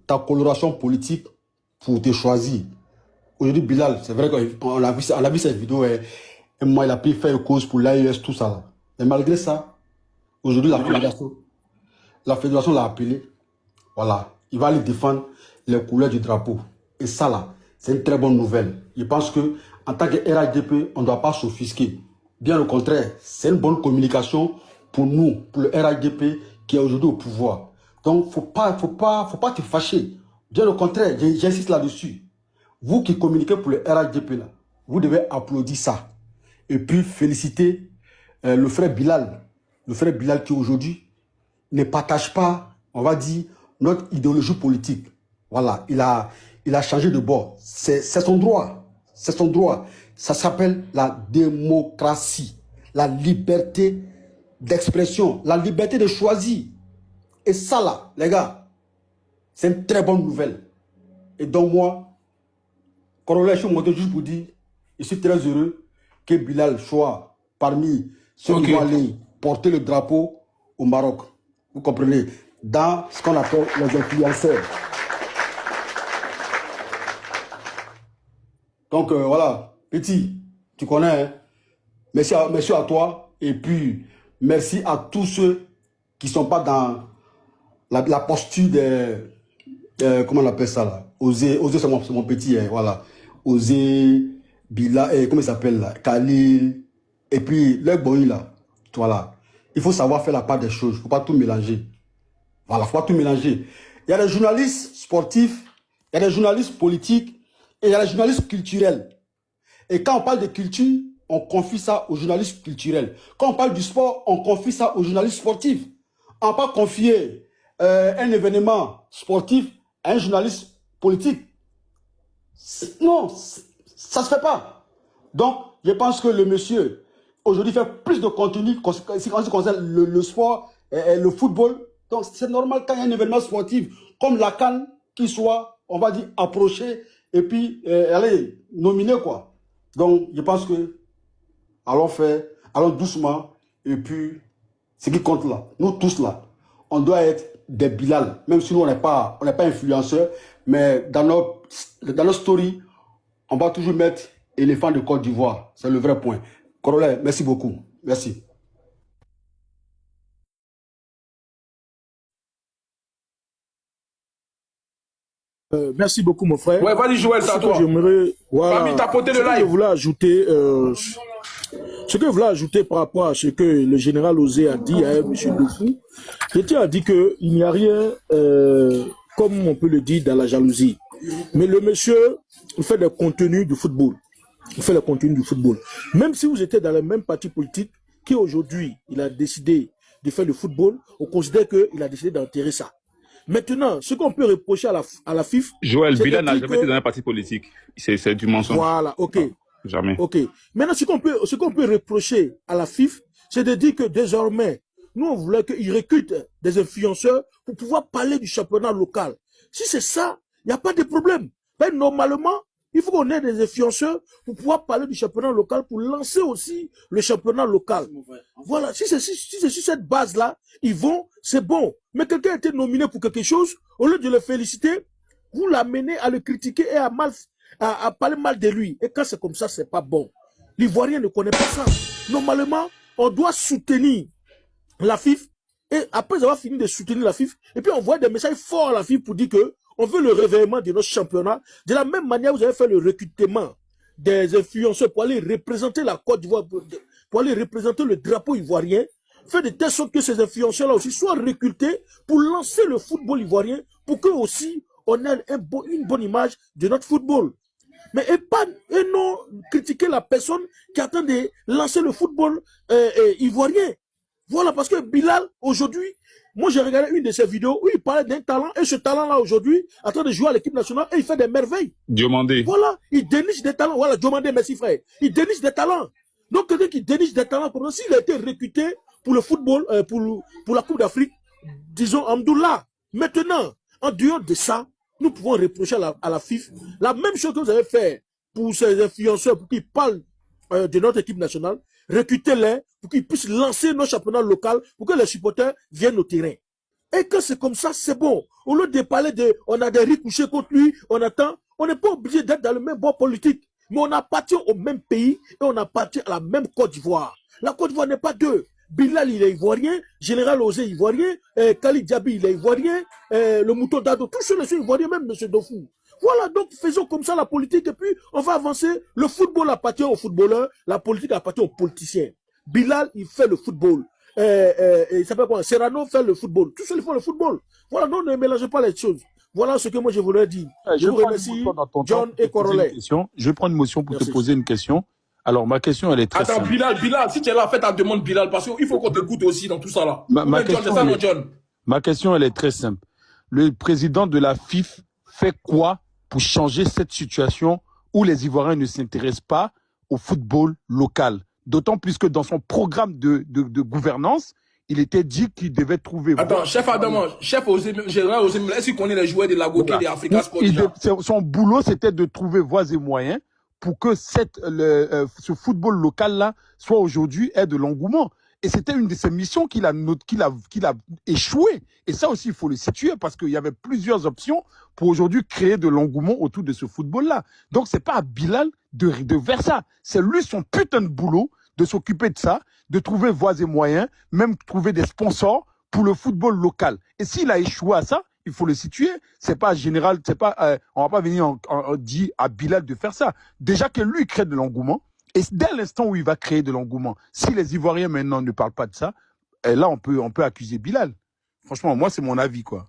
ta coloration politique pour te choisir. Aujourd'hui, Bilal, c'est vrai qu'on a vu cette vidéo, et moi, il a pu faire cause pour l'AES, tout ça. Là. Mais malgré ça, aujourd'hui, la fédération l'a appelé. Voilà, il va aller défendre les couleurs du drapeau. Et ça, là, c'est une très bonne nouvelle. Je pense que en tant que RHDP, on ne doit pas s'offusquer. Bien au contraire, c'est une bonne communication pour nous, pour le RHDP qui est aujourd'hui au pouvoir. Donc, faut pas te fâcher. Bien au contraire, j'insiste là-dessus. Vous qui communiquez pour le RHDP, là, vous devez applaudir ça. Et puis féliciter le frère Bilal. Le frère Bilal qui aujourd'hui ne partage pas, on va dire, notre idéologie politique. Voilà, il a changé de bord. C'est son droit. C'est son droit. Ça s'appelle la démocratie, la liberté d'expression, la liberté de choisir. Et ça là, les gars, c'est une très bonne nouvelle. Et donc moi, corollaire, je suis monté juste pour dire, je suis très heureux que Bilal soit parmi ceux qui vont aller porter le drapeau au Maroc. Vous comprenez? Dans ce qu'on appelle les influenceurs. Donc voilà, petit, tu connais, hein? Merci à toi. Et puis, merci à tous ceux qui ne sont pas dans la posture de... comment on appelle ça là? Oser c'est mon petit, hein, voilà. Oser, Bila, comment il s'appelle là? Khalil. Et puis, le Boy là. Voilà. Il faut savoir faire la part des choses. Il ne faut pas tout mélanger. Voilà, il ne faut pas tout mélanger. Il y a des journalistes sportifs, il y a des journalistes politiques et il y a des journalistes culturels. Et quand on parle de culture, on confie ça aux journalistes culturels. Quand on parle du sport, on confie ça aux journalistes sportifs. On ne va pas confier un événement sportif à un journaliste politique. Non, ça ne se fait pas. Donc, je pense que le monsieur, aujourd'hui, fait plus de contenu en ce qui concerne le sport et le football. Donc, c'est normal quand il y a un événement sportif comme la CAN qui soit, on va dire, approché et puis, allez, nominé, quoi. Donc, je pense que, allons doucement, et puis, ce qui compte là, nous tous là, on doit être des Bilal, même si nous, on n'est pas influenceurs, mais dans nos stories, on va toujours mettre éléphant de Côte d'Ivoire. C'est le vrai point. Corollaire, merci beaucoup. Merci. Merci beaucoup, mon frère. Ouais, vas-y, Joël, c'est à toi. Voilà, Parmi tapoter le live. Ce que je voulais ajouter par rapport à ce que le général Osé a dit à M. Dofou, il a dit qu'il n'y a rien, comme on peut le dire, dans la jalousie. Mais le monsieur, il fait des contenus du football. Il fait le contenu du football. Même si vous étiez dans le même parti politique, qui aujourd'hui, il a décidé de faire le football, on considère qu'il a décidé d'enterrer ça. Maintenant, ce qu'on peut reprocher à la FIF... Joël, Bilal n'a jamais été dans un parti politique. C'est du mensonge. Voilà, ok. Non, jamais. Ok. Maintenant, ce qu'on peut reprocher à la FIF, c'est de dire que désormais, nous, on voulait qu'ils recrutent des influenceurs pour pouvoir parler du championnat local. Si c'est ça, il n'y a pas de problème. Mais normalement, il faut qu'on ait des influenceurs pour pouvoir parler du championnat local, pour lancer aussi le championnat local. Voilà, si c'est sur cette base-là, ils vont, c'est bon. Mais quelqu'un a été nominé pour quelque chose, au lieu de le féliciter, vous l'amenez à le critiquer et à parler mal de lui. Et quand c'est comme ça, c'est pas bon. L'Ivoirien ne connaît pas ça. Normalement, on doit soutenir la FIF, et après avoir fini de soutenir la FIF, et puis on voit des messages forts à la FIF pour dire que on veut le réveillement de notre championnat. De la même manière, vous avez fait le recrutement des influenceurs pour aller représenter la Côte d'Ivoire, pour aller représenter le drapeau ivoirien. Fait de telle sorte que ces influenceurs-là aussi soient recrutés pour lancer le football ivoirien, pour que aussi on ait une bonne image de notre football. Mais et non critiquer la personne qui attend de lancer le football ivoirien. Voilà, parce que Bilal, aujourd'hui, moi j'ai regardé une de ses vidéos où il parlait d'un talent, et ce talent-là aujourd'hui, en train de jouer à l'équipe nationale, et il fait des merveilles. Diomandé. Voilà, il déniche des talents. Voilà, Diomandé, merci frère. Il déniche des talents. Donc quelqu'un qui déniche des talents, pour s'il a été recruté pour le football, pour la Coupe d'Afrique, disons, Amdoula. Maintenant, en dehors de ça, nous pouvons reprocher à la FIF la même chose que vous avez fait pour ces influenceurs, pour qu'ils parlent de notre équipe nationale, recrutez-les pour qu'ils puissent lancer nos championnats locaux, pour que les supporters viennent au terrain. Et quand c'est comme ça, c'est bon. Au lieu de parler de, on a des ricochet contre lui, on attend, on n'est pas obligé d'être dans le même bord politique. Mais on appartient au même pays et on appartient à la même Côte d'Ivoire. La Côte d'Ivoire n'est pas deux. Bilal, il est ivoirien, Général Osé, ivoirien, Khalid Diaby, il est ivoirien, le Mouton Dado, tous ceux-là sont ivoiriens, même M. Dofou. Voilà, donc faisons comme ça la politique et puis on va avancer. Le football appartient aux footballeurs, la politique appartient aux politiciens. Bilal, il fait le football. Il s'appelle quoi? Serrano fait le football. Tous ceux qui font le football. Voilà, donc ne mélangez pas les choses. Voilà ce que moi je voudrais dire. Je vous remercie, John et Corolet. Je vais prendre une motion pour te poser une question. Alors, ma question, elle est très simple. Attends, Bilal, si tu es là, fais ta demande, Bilal, parce qu'il faut qu'on t'écoute aussi dans tout ça là. Ma question, elle est très simple. Le président de la FIF fait quoi pour changer cette situation où les Ivoiriens ne s'intéressent pas au football local? D'autant plus que dans son programme de gouvernance, il était dit qu'il devait trouver... Attends, chef Adama, général Osé, est-ce qu'il connaît les joueurs de la Goké des Africa Sport? Son boulot, c'était de trouver voies et moyens pour que ce football local-là soit aujourd'hui ait de l'engouement. Et c'était une de ses missions qu'il a échoué. Et ça aussi, il faut le situer parce qu'il y avait plusieurs options pour aujourd'hui créer de l'engouement autour de ce football-là. Donc, c'est pas à Bilal de faire ça. C'est lui son putain de boulot de s'occuper de ça, de trouver voies et moyens, même trouver des sponsors pour le football local. Et s'il a échoué à ça, il faut le situer. C'est pas général, c'est pas, on va pas venir dire à Bilal de faire ça. Déjà que lui crée de l'engouement. Et dès l'instant où il va créer de l'engouement, si les Ivoiriens maintenant ne parlent pas de ça, là on peut accuser Bilal. Franchement, moi c'est mon avis quoi.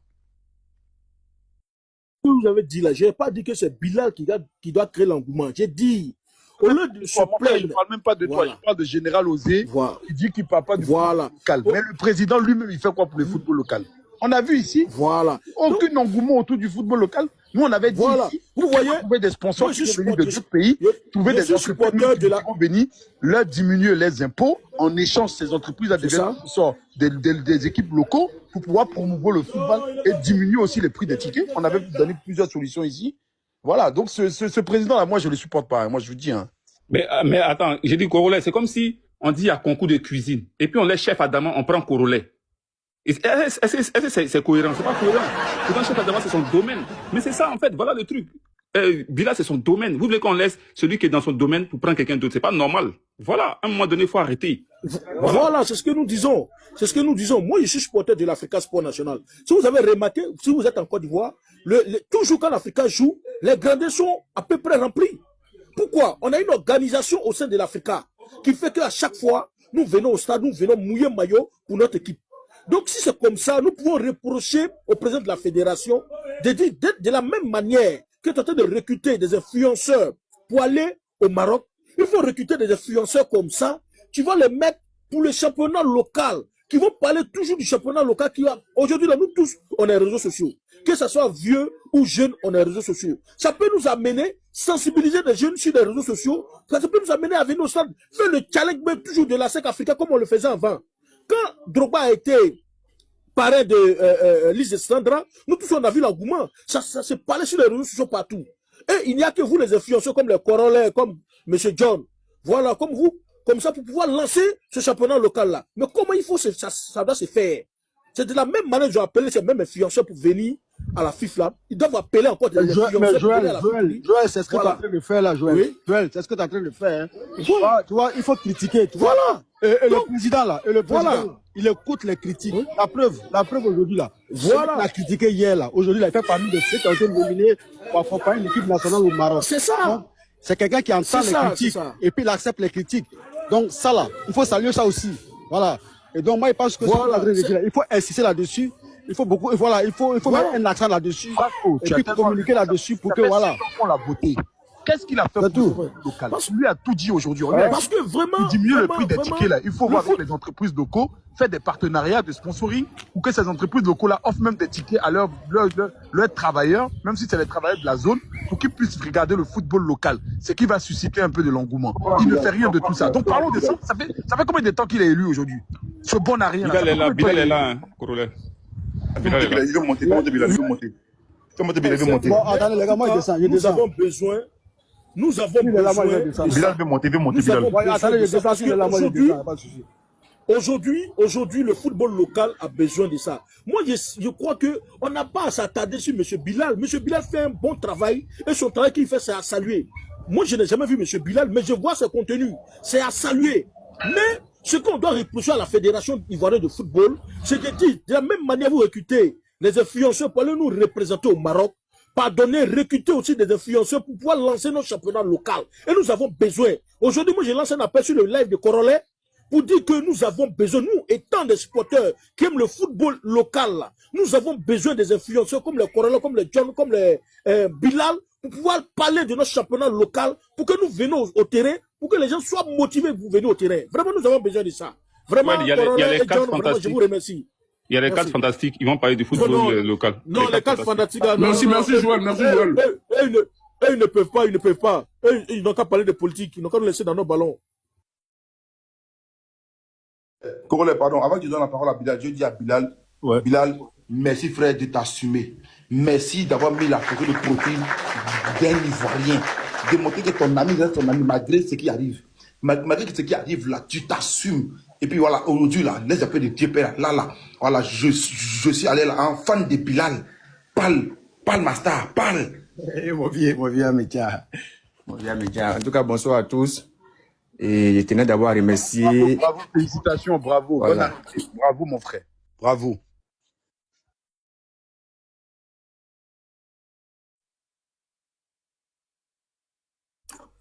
Vous avez dit là, je n'ai pas dit que c'est Bilal qui doit créer l'engouement. J'ai dit, au lieu de se plaindre. Je ne parle même pas de toi, je parle de Général Osé qui dit qu'il ne parle pas du football local. Mais le président lui-même, il fait quoi pour le football local? On a vu ici, aucun engouement autour du football local. Nous, on avait dit ici, vous voyez, trouver des sponsors qui sont venus de d'autres pays, trouver des entreprises qui ont venus, leur diminuer les impôts, en échange, ces entreprises à des sponsors des équipes locaux pour pouvoir promouvoir le football et diminuer aussi les prix des tickets. On avait donné plusieurs solutions ici. Voilà, donc ce président-là, moi, je ne le supporte pas. Moi, je vous dis. Hein. Mais attends, j'ai dit Corolet, c'est comme si on dit à concours de cuisine, et puis on laisse chef Adama, on prend Corolet. Est-ce que c'est cohérent? C'est pas cohérent. Pourtant, chef Adama, c'est son domaine. Mais c'est ça, en fait, voilà le truc. Bilal, c'est son domaine. Vous voulez qu'on laisse celui qui est dans son domaine pour prendre quelqu'un d'autre? C'est pas normal. Voilà, à un moment donné, il faut arrêter. Voilà, c'est ce que nous disons. C'est ce que nous disons. Moi, je suis supporter de l'Africa Sport National. Si vous avez remarqué, si vous êtes en Côte d'Ivoire, toujours quand l'Africa joue, les gradins sont à peu près remplis. Pourquoi? On a une organisation au sein de l'Africa qui fait qu'à chaque fois, nous venons au stade, nous venons mouiller maillot pour notre équipe. Donc, si c'est comme ça, nous pouvons reprocher au président de la fédération d'être de la même manière que tu es en train de recruter des influenceurs pour aller au Maroc. Il faut recruter des influenceurs comme ça. Tu vas les mettre pour le championnat local, qui vont parler toujours du championnat local qui va. Aujourd'hui, nous tous, on est réseaux sociaux. Que ce soit vieux ou jeune, on est réseaux sociaux. Ça peut nous amener, sensibiliser des jeunes sur les réseaux sociaux. Ça peut nous amener à venir au stade, faire le challenge même toujours de la SEC Africa comme on le faisait avant. Quand Drogba a été parrain de Lise Sandra, nous tous on a vu l'engouement. Ça se parlait sur les réseaux sociaux partout. Et il n'y a que vous les influenceurs comme les Corollets, comme M. John. Voilà, comme vous, comme ça pour pouvoir lancer ce championnat local-là. Mais comment il faut, ça doit se faire? C'est de la même manière que j'ai appelé ces mêmes influenceurs pour venir à la FIF là. Ils doivent appeler encore des influenceurs. Mais Joël, c'est ce que tu es en train de faire là, Joël. Oui. Joël, c'est ce que tu es en train de faire. Hein. Tu vois, il faut critiquer. Tu vois. Et donc, le président là, il écoute les critiques. Oui. La preuve aujourd'hui là. Voilà. Il a critiqué hier là. Aujourd'hui, il fait parmi de ceux qui ont été nominés pour accompagner l'équipe nationale au Maroc. C'est ça. C'est quelqu'un qui entend les critiques et puis il accepte les critiques. Donc ça là, il faut saluer ça aussi. Voilà. Et donc moi, je pense que il faut insister là-dessus. Il faut beaucoup, voilà, il faut mettre un accent là-dessus. Et puis communiquer là-dessus pour que voilà. La beauté. Qu'est-ce qu'il a fait pour le local? Parce que lui a tout dit aujourd'hui. Parce que vraiment. Il diminue le prix des tickets là. Il faut voir avec les entreprises locaux, faire des partenariats de sponsoring pour que ces entreprises locaux là offrent même des tickets à leurs travailleurs, même si c'est les travailleurs de la zone, pour qu'ils puissent regarder le football local. C'est qui va susciter un peu de l'engouement. Il ne fait rien de tout ça. Donc parlons de ça. Ça fait combien de temps qu'il est élu aujourd'hui? Ce bon n'a rien. Bilal est là, hein, Corolet. Bilal veut monter. Bilal veut monter. Bon, attendez les gars, moi je descends. Nous avons besoin. Nous avons besoin. Bilal veut monter. Attendez, je descends. Pas de souci. Aujourd'hui, le football local a besoin de ça. Moi, je crois qu'on n'a pas à s'attarder sur M. Bilal. M. Bilal fait un bon travail et son travail qu'il fait, c'est à saluer. Moi, je n'ai jamais vu M. Bilal, mais je vois ses contenus. C'est à saluer. Mais ce qu'on doit reprocher à la Fédération ivoirienne de football, c'est de dire, de la même manière, vous recrutez les influenceurs pour aller nous représenter au Maroc, pardonnez, recruter aussi des influenceurs pour pouvoir lancer nos championnats locaux. Et nous avons besoin. Aujourd'hui, moi, j'ai lancé un appel sur le live de Corolet pour dire que nous avons besoin, nous, étant des supporters qui aiment le football local, là, nous avons besoin des influenceurs comme les Corolla, comme les John, comme les Bilal, pour pouvoir parler de notre championnat local, pour que nous venions au terrain, pour que les gens soient motivés pour venir au terrain. Vraiment, nous avons besoin de ça. Vraiment, Ouais, il y a Corolla les et cadres John, vraiment, je vous remercie. Il y a les Merci. cadres fantastiques, ils vont parler du football local. Non, les cadres fantastiques. Merci, merci Joël, merci Joël. Ils ne peuvent pas, ils ne peuvent pas. Ils n'ont qu'à parler de politique, ils n'ont qu'à nous laisser dans nos ballons. Corolle, pardon, avant que je donne la parole à Bilal, je dis à Bilal, Ouais. Bilal, merci frère de t'assumer. Merci d'avoir mis la photo de profil d'un Ivoirien. Démontrer que ton ami reste ton ami malgré ce qui arrive. Malgré ce qui arrive là, tu t'assumes. Et puis voilà, aujourd'hui là, laisse un peu de Dieu Père. Là, voilà, je suis allé là, un fan de Bilal. Parle, ma star, parle. Mon vieux Amédia. En tout cas, bonsoir à tous. Et je tenais d'abord à remercier. Bravo, félicitations, bravo. Voilà. Bonne année. Bravo, mon frère. Bravo.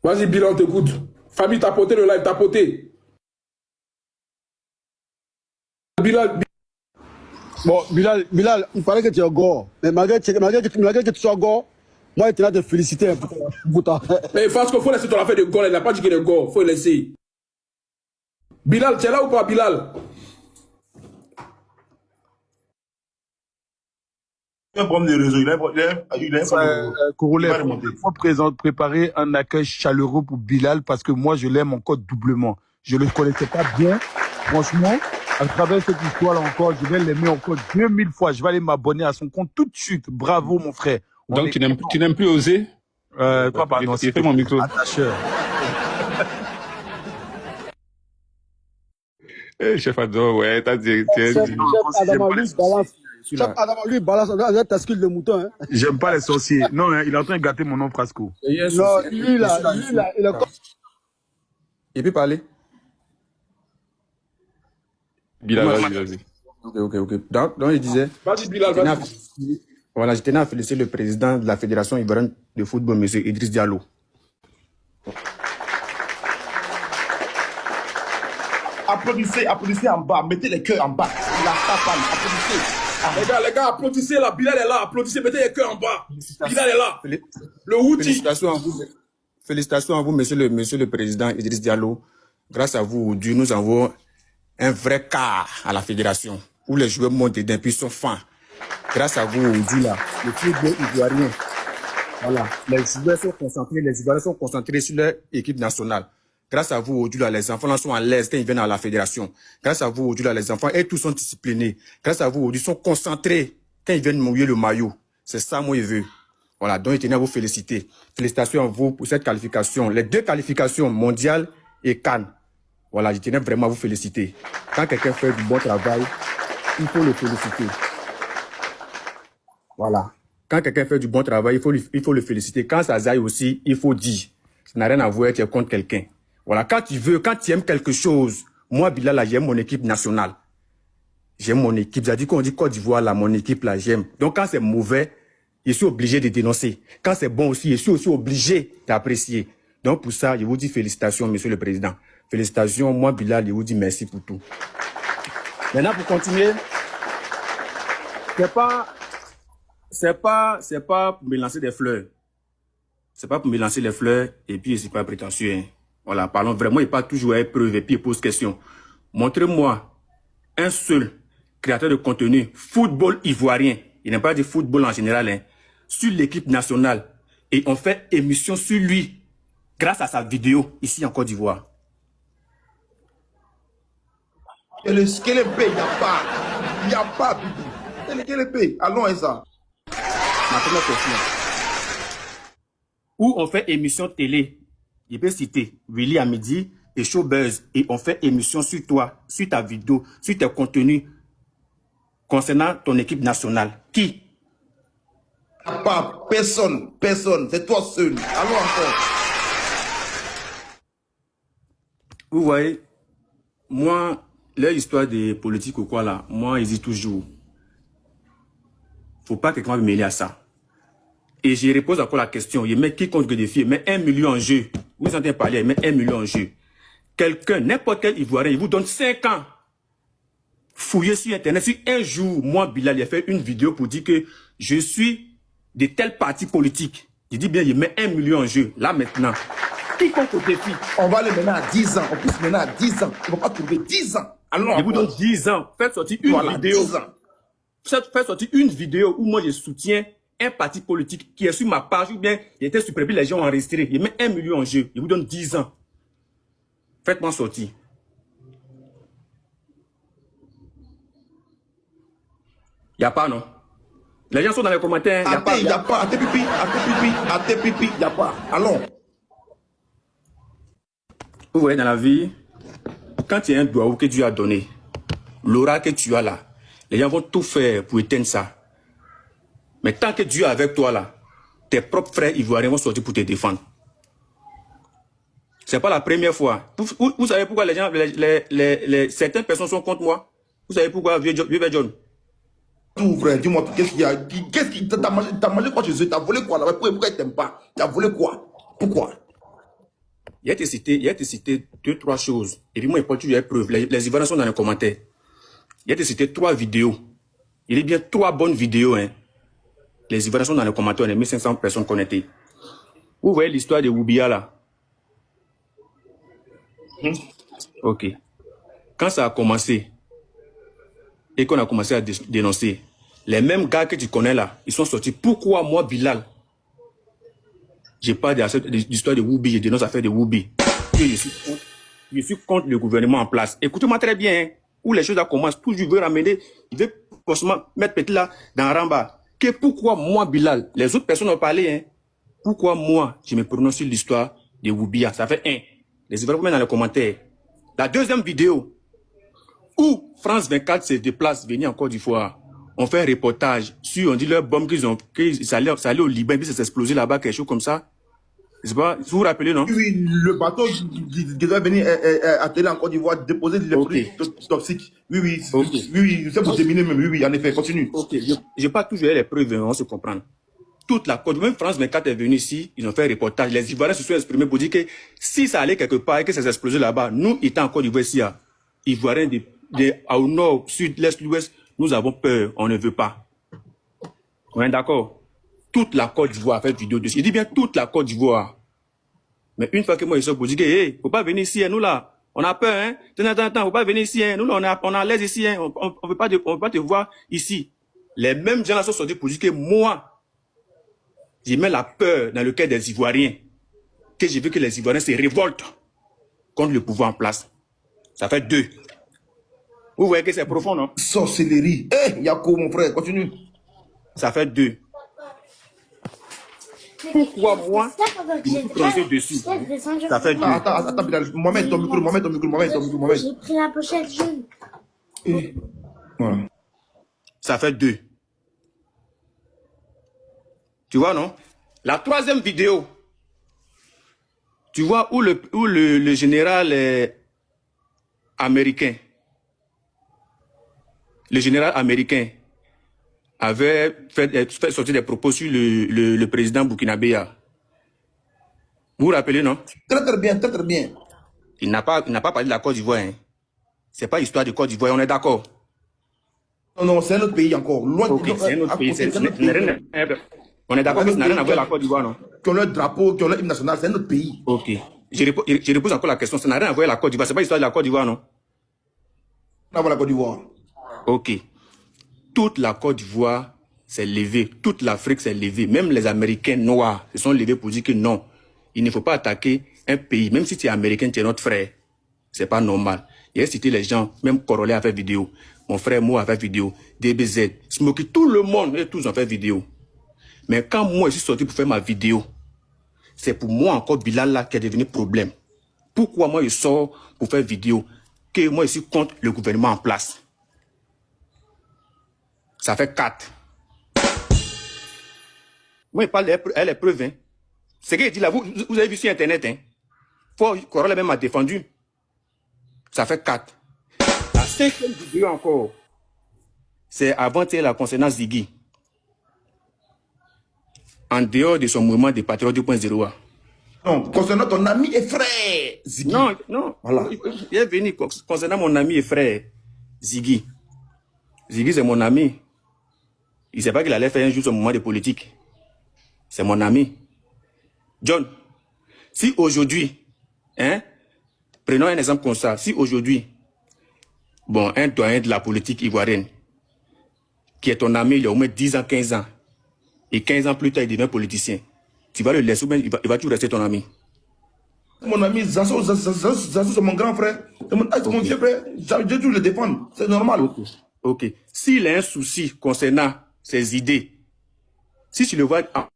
Vas-y, Bilal, on t'écoute. Famille, tapoter le live, tapoter. Bilal, Bon, Bilal, il paraît que tu es gore. Mais malgré que tu sois gore, moi, je tenais à te féliciter pour ta... mais parce qu'il faut laisser ton affaire de goal. Il n'a pas dit qu'il est goal. Il faut le laisser. Bilal, tu es là ou pas, Bilal? Il a un problème de réseau, il a un problème de Corolle, Il va remonter. il faut préparer un accueil chaleureux pour Bilal parce que moi, je l'aime encore doublement. Je ne le connaissais pas bien. Franchement, à travers cette histoire-là encore, je vais l'aimer encore 2000 fois. Je vais aller m'abonner à son compte tout de suite. Bravo, mon frère. On Donc, est tu n'aimes content. plus oser? Toi, pardon, Il fait mon micro. attacheur. Chef Ado, ouais, t'as dit. Chef Adama, lui, balance, avec ta skill de mouton. Hein. J'aime pas les sorciers. Non, hein, il est en train de gâter mon nom, Frasco. Non, lui, là, il est comme... Il peut parler? Bilal, vas-y. Ok. Donc, je disais. Vas-y, Bilal, vas-y. Voilà, je tenais à féliciter le président de la Fédération ivoirienne de football, M. Idriss Diallo. Applaudissez en bas, mettez les cœurs en bas. La parle, applaudissez. Les gars, applaudissez là. Bilal est là. Applaudissez, mettez les cœurs en bas. Bilal est là. Le Houthi. Félicitations à vous, monsieur le président Idriss Diallo. Grâce à vous, aujourd'hui, nous avons un vrai cas à la fédération où les joueurs montent d'un puis sont fins. Grâce à vous, aujourd'hui, là, le football ivoirien, voilà, les joueurs sont concentrés sur leur équipe nationale. Grâce à vous, aujourd'hui, là, les enfants là sont à l'aise quand ils viennent à la fédération. Grâce à vous, aujourd'hui, là, les enfants, et tous sont disciplinés. Grâce à vous, aujourd'hui, ils sont concentrés quand ils viennent mouiller le maillot. C'est ça, moi, je veux. Voilà, donc je tenais à vous féliciter. Félicitations à vous pour cette qualification. Les 2 qualifications, mondiales et Cannes. Voilà, je tenais vraiment à vous féliciter. Quand quelqu'un fait du bon travail, il faut le féliciter. Voilà. Quand quelqu'un fait du bon travail, il faut le féliciter. Quand ça zaille aussi, il faut dire. Ça n'a rien à voir, tu es contre quelqu'un. Voilà, quand tu aimes quelque chose, moi, Bilal, là, j'aime mon équipe nationale. J'aime mon équipe. J'ai dit qu'on dit Côte d'Ivoire, là, mon équipe, là, j'aime. Donc, quand c'est mauvais, je suis obligé de dénoncer. Quand c'est bon aussi, je suis aussi obligé d'apprécier. Donc, pour ça, je vous dis félicitations, monsieur le président. Félicitations, moi, Bilal, je vous dis merci pour tout. Maintenant, pour continuer, c'est pas pour me lancer des fleurs. C'est pas pour me lancer les fleurs et puis je suis pas prétentieux. Hein. Voilà, parlons vraiment, il pas toujours à preuve et puis il pose question. Montrez-moi un seul créateur de contenu football ivoirien, il n'a pas de football en général, hein, sur l'équipe nationale et on fait émission sur lui grâce à sa vidéo ici en Côte d'Ivoire. Et le squelette, il n'y a pas, Bibi. Et le squelette, allons à ça. Ma première question. Où on fait émission télé, je peux citer Willy à midi, et Showbuzz et ont fait émission sur toi, sur ta vidéo, sur tes contenus concernant ton équipe nationale? Qui? Pas personne, personne, c'est toi seul. Allons encore. Vous voyez, moi, l'histoire des politiques ou quoi là, moi, ils disent toujours, faut pas que quelqu'un me mêler à ça. Et je repose encore la question, il met quiconque défi, il met 1 million en jeu. Vous entendez parler, il met 1 million en jeu. Quelqu'un, n'importe quel Ivoirien, il vous donne 5 ans. Fouillez sur Internet. Si un jour, moi, Bilal, il a fait une vidéo pour dire que je suis de tel parti politique. Il dit bien, il met 1 million en jeu. Là, maintenant, quiconque au défi. On va aller maintenant à 10 ans. On pousse maintenant à 10 ans. On ne va pas trouver 10 ans. Allons Il vous donne encore. 10 ans. Faites sortir une Voilà, vidéo. 10 ans. Faites sortir une vidéo où moi, je soutiens un parti politique qui est sur ma page ou bien il était supprimé, les gens ont enregistré. Il met 1 million en jeu. Il vous donne 10 ans. Faites-moi sortir. Il n'y a pas, non? Les gens sont dans les commentaires. Il n'y a pas. À tes pipi, il n'y a pas. Allons. Vous voyez, dans la vie, quand il y a un doigt que Dieu a donné, l'aura que tu as là, les gens vont tout faire pour éteindre ça. Mais tant que Dieu est avec toi là, tes propres frères ivoiriens vont sortir pour te défendre. C'est pas la première fois. Vous savez pourquoi les gens, certaines personnes sont contre moi? Vous savez pourquoi, vieux John? Tout, frère, dis-moi, qu'est-ce qu'il y a? T'as mangé quoi chez eux? T'as volé quoi là? Pourquoi ils t'aiment pas? T'as volé quoi? Pourquoi? Il a été cité 2-3 choses. Et puis moi, il faut toujours les preuves. Les Ivoiriens sont dans les commentaires. Il a été cité 3 vidéos. Il y a bien 3 bonnes vidéos, hein. Les Ivoiriens sont dans les commentaires, on a 1500 personnes connectées. Vous voyez l'histoire de Woubia là? Ok. Quand ça a commencé, et qu'on a commencé à dénoncer, les mêmes gars que tu connais là, ils sont sortis. Pourquoi moi, Bilal, j'ai pas d'histoire de Woubi, je dénonce l'affaire de Woubi. Je suis contre le gouvernement en place. Écoutez-moi très bien, hein, où les choses commencent, toujours il veut ramener, il veut forcément mettre petit là dans Ramba. Que pourquoi moi, Bilal, les autres personnes ont parlé, hein, pourquoi moi, je me prononce sur l'histoire de Woubia? Ça fait 1. Les Ivoiriens dans les commentaires. La deuxième vidéo, où France 24 se déplace, venir en Côte d'Ivoire, on fait un reportage sur, on dit leur bombe qu'ils allaient au Liban, puis ça s'est explosé là-bas, quelque chose comme ça. Je sais pas, vous vous rappelez, non? Oui, le bateau qui doit venir atterrir en Côte d'Ivoire, déposer les produits toxiques. Oui, c'est pour terminer même. Oui, en effet, continue. Ok, je pas toujours les preuves, on se comprend. Toute la Côte, même France 24 est venue ici, ils ont fait un reportage. Les Ivoiriens se sont exprimés pour dire que si ça allait quelque part et que ça s'est explosé là-bas, nous, étant en Côte d'Ivoire ici, Ivoiriens au nord, sud, l'est, l'ouest, nous avons peur, on ne veut pas. On est d'accord? Toute la Côte d'Ivoire a fait vidéo dessus. Il dit bien toute la Côte d'Ivoire. Mais une fois que moi, ils sont pour dire que, hey, faut pas venir ici, hein, nous là, on a peur, hein, faut pas venir ici, hein, nous là, on est à l'aise ici, hein, on veut pas te voir ici. Les mêmes gens là sont sortis pour dire que moi, j'ai mis la peur dans le cœur des Ivoiriens, que je veux que les Ivoiriens se révoltent contre le pouvoir en place. Ça fait 2. Vous voyez que c'est profond, non? Sorcellerie. Yako, mon frère, continue. Ça fait 2. Pourquoi moi, je me suis plongé dessus? Ça fait 2. Attends, Bilal. Mohamed, ton micro. J'ai pris la pochette jaune. Voilà. Ça fait 2. Tu vois, non? La 3e vidéo, tu vois où le général américain, avait fait sortir des propos sur le président burkinabéa. Vous vous rappelez, non? Très bien. Il n'a pas parlé de la Côte d'Ivoire. Hein. C'est pas histoire de Côte d'Ivoire, on est d'accord? Non, c'est un autre pays encore. Loin Ok, c'est un autre pays. On est d'accord que ça n'a rien à voir avec la Côte d'Ivoire, non? Qui ont leur drapeau, qui ont leur hymne national, c'est un autre pays. Ok. Je repose encore la question. Ça n'a rien à voir avec la Côte d'Ivoire. C'est pas l'histoire de la Côte d'Ivoire, non? On va la Côte d'Ivoire. Ok. Toute la Côte d'Ivoire s'est levée. Toute l'Afrique s'est levée. Même les Américains noirs se sont levés pour dire que non, il ne faut pas attaquer un pays. Même si tu es américain, tu es notre frère. C'est pas normal. Il a cité les gens, même Corolla a fait vidéo. Mon frère Mo a fait vidéo. DBZ, Smokey, tout le monde, et tous ont fait vidéo. Mais quand moi je suis sorti pour faire ma vidéo, c'est pour moi encore Bilal là qui est devenu problème. Pourquoi moi je sors pour faire vidéo que moi je suis contre le gouvernement en place? Ça fait 4. Moi je parle, elle est preuve. Hein. Ce qu'il dit là, vous avez vu sur Internet. Hein. Corolla même m'a défendu. Ça fait 4. La 5e vidéo encore, c'est avant-hier la concernant Ziggy. En dehors de son mouvement de Patriote 2.0. Non, concernant ton ami et frère, Ziggy. Non. Voilà. Il est venu concernant mon ami et frère, Ziggy. Ziggy, c'est mon ami. Il ne sait pas qu'il allait faire un jour son mouvement de politique. C'est mon ami. John, si aujourd'hui, hein, prenons un exemple comme ça, si aujourd'hui, bon, un doyen de la politique ivoirienne, qui est ton ami il y a au moins 10 ans, 15 ans, et 15 ans plus tard, il devient politicien, tu vas le laisser ou bien il va toujours rester ton ami? Mon ami Zasso, c'est mon grand frère. C'est mon vieux frère. J'ai dû le défendre. C'est normal. Ok. S'il a un souci concernant ses idées, si tu le vois en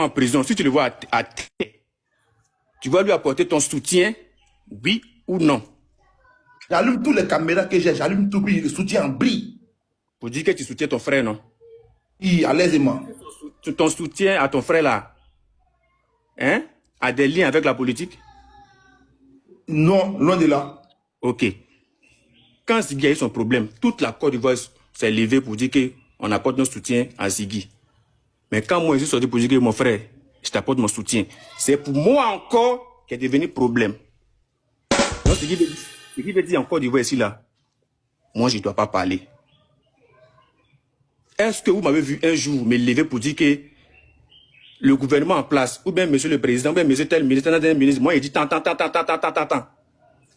prison, si tu le vois à terre, tu vas lui apporter ton soutien, oui ou non? J'allume toutes les caméras que j'ai, j'allume tout, le soutien brille. Pour dire que tu soutiens ton frère, non? Oui, à l'aisément. Ton soutien à ton frère là, hein, a des liens avec la politique? Non, loin de là. Ok. Quand Ziggy a eu son problème, toute la Côte d'Ivoire s'est levée pour dire qu'on apporte notre soutien à Ziggy. Mais quand moi je suis sorti pour dire que mon frère, je t'apporte mon soutien, c'est pour moi encore qui est devenu problème. Donc Ziggy veut dire en Côte d'Ivoire ici là, moi je ne dois pas parler. Est-ce que vous m'avez vu un jour me lever pour dire que le gouvernement en place, ou bien monsieur le président, ou bien monsieur tel ministre, moi il dit tant.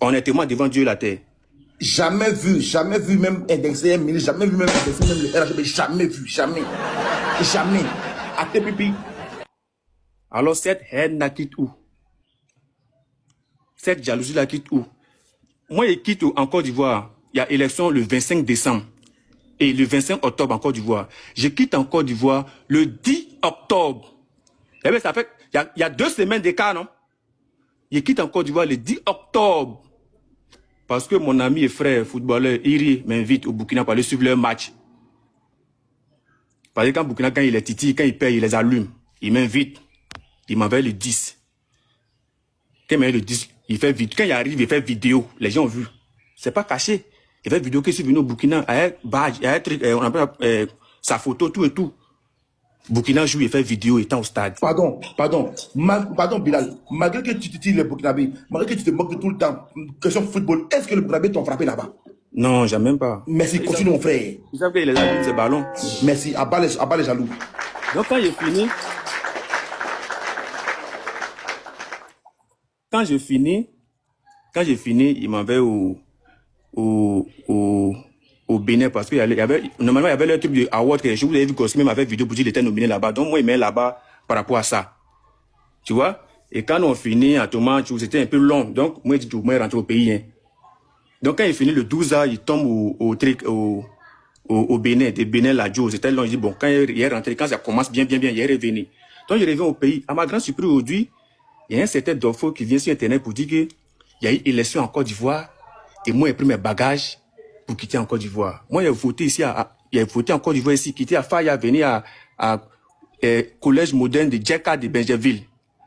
Honnêtement devant Dieu et la terre. Jamais vu même indexer un ministre, jamais vu même indexer même le RHB, jamais vu, jamais. À tes pipi. Alors cette haine là quitte où? Cette jalousie là quitte où? Moi je quitte en Côte d'Ivoire, il y a élection le 25 décembre. Et le 25 octobre en Côte d'Ivoire. Je quitte en Côte d'Ivoire le 10 octobre. Eh bien, ça fait, il y a 2 semaines d'écart, non? Je quitte en Côte d'Ivoire le 10 octobre. Parce que mon ami et frère footballeur Iri m'invite au Burkina pour aller suivre leur match. Parce que quand Burkina, quand il est titi, quand il paye, il les allume. Il m'invite. Il m'envoie le 10. Quand il m'envoie le 10, il fait vidéo. Quand il arrive, il fait vidéo. Les gens ont vu. C'est pas caché. Il fait vidéo que je suis venu au Burkina, avec badge, avec truc, on appelle sa photo, tout et tout. Burkina joue, il fait vidéo étant au stade. Pardon, Bilal. Malgré que tu titilles les Burkinabés, malgré que tu te moques de tout le temps, question football, est-ce que les Burkinabés t'ont frappé là-bas? Non, jamais même pas. Merci, continue mon frère. Vous savez qu'il les a mis ces ballons. Merci, abat les jaloux. Donc quand j'ai fini, il m'envoie au Bénin parce qu'il y avait, normalement, il y avait le truc de award que je vous avais vu Cosme m'avait vidéo pour dire qu'il était nominé là-bas. Donc, moi, il met là-bas par rapport à ça. Tu vois? Et quand on finit à Thomas, c'était un peu long. Donc, moi, je dis, moi, rentre au pays, hein. Donc, quand il finit le 12 ans, il tombe au Bénin, de Bénin, la Joe. C'était long. Il dit, bon, quand il est rentré, quand ça commence bien, il est revenu. Donc, il revient au pays. À ma grande surprise aujourd'hui, il y a un certain Dorfo qui vient sur Internet pour dire qu'il y a eu élection en Côte d'Ivoire. Et moi, j'ai pris mes bagages pour quitter en Côte d'Ivoire. Moi, j'ai voté ici, il a voté en Côte d'Ivoire ici, quitter à Faya, venir à collège moderne de Djeka de Benjerville,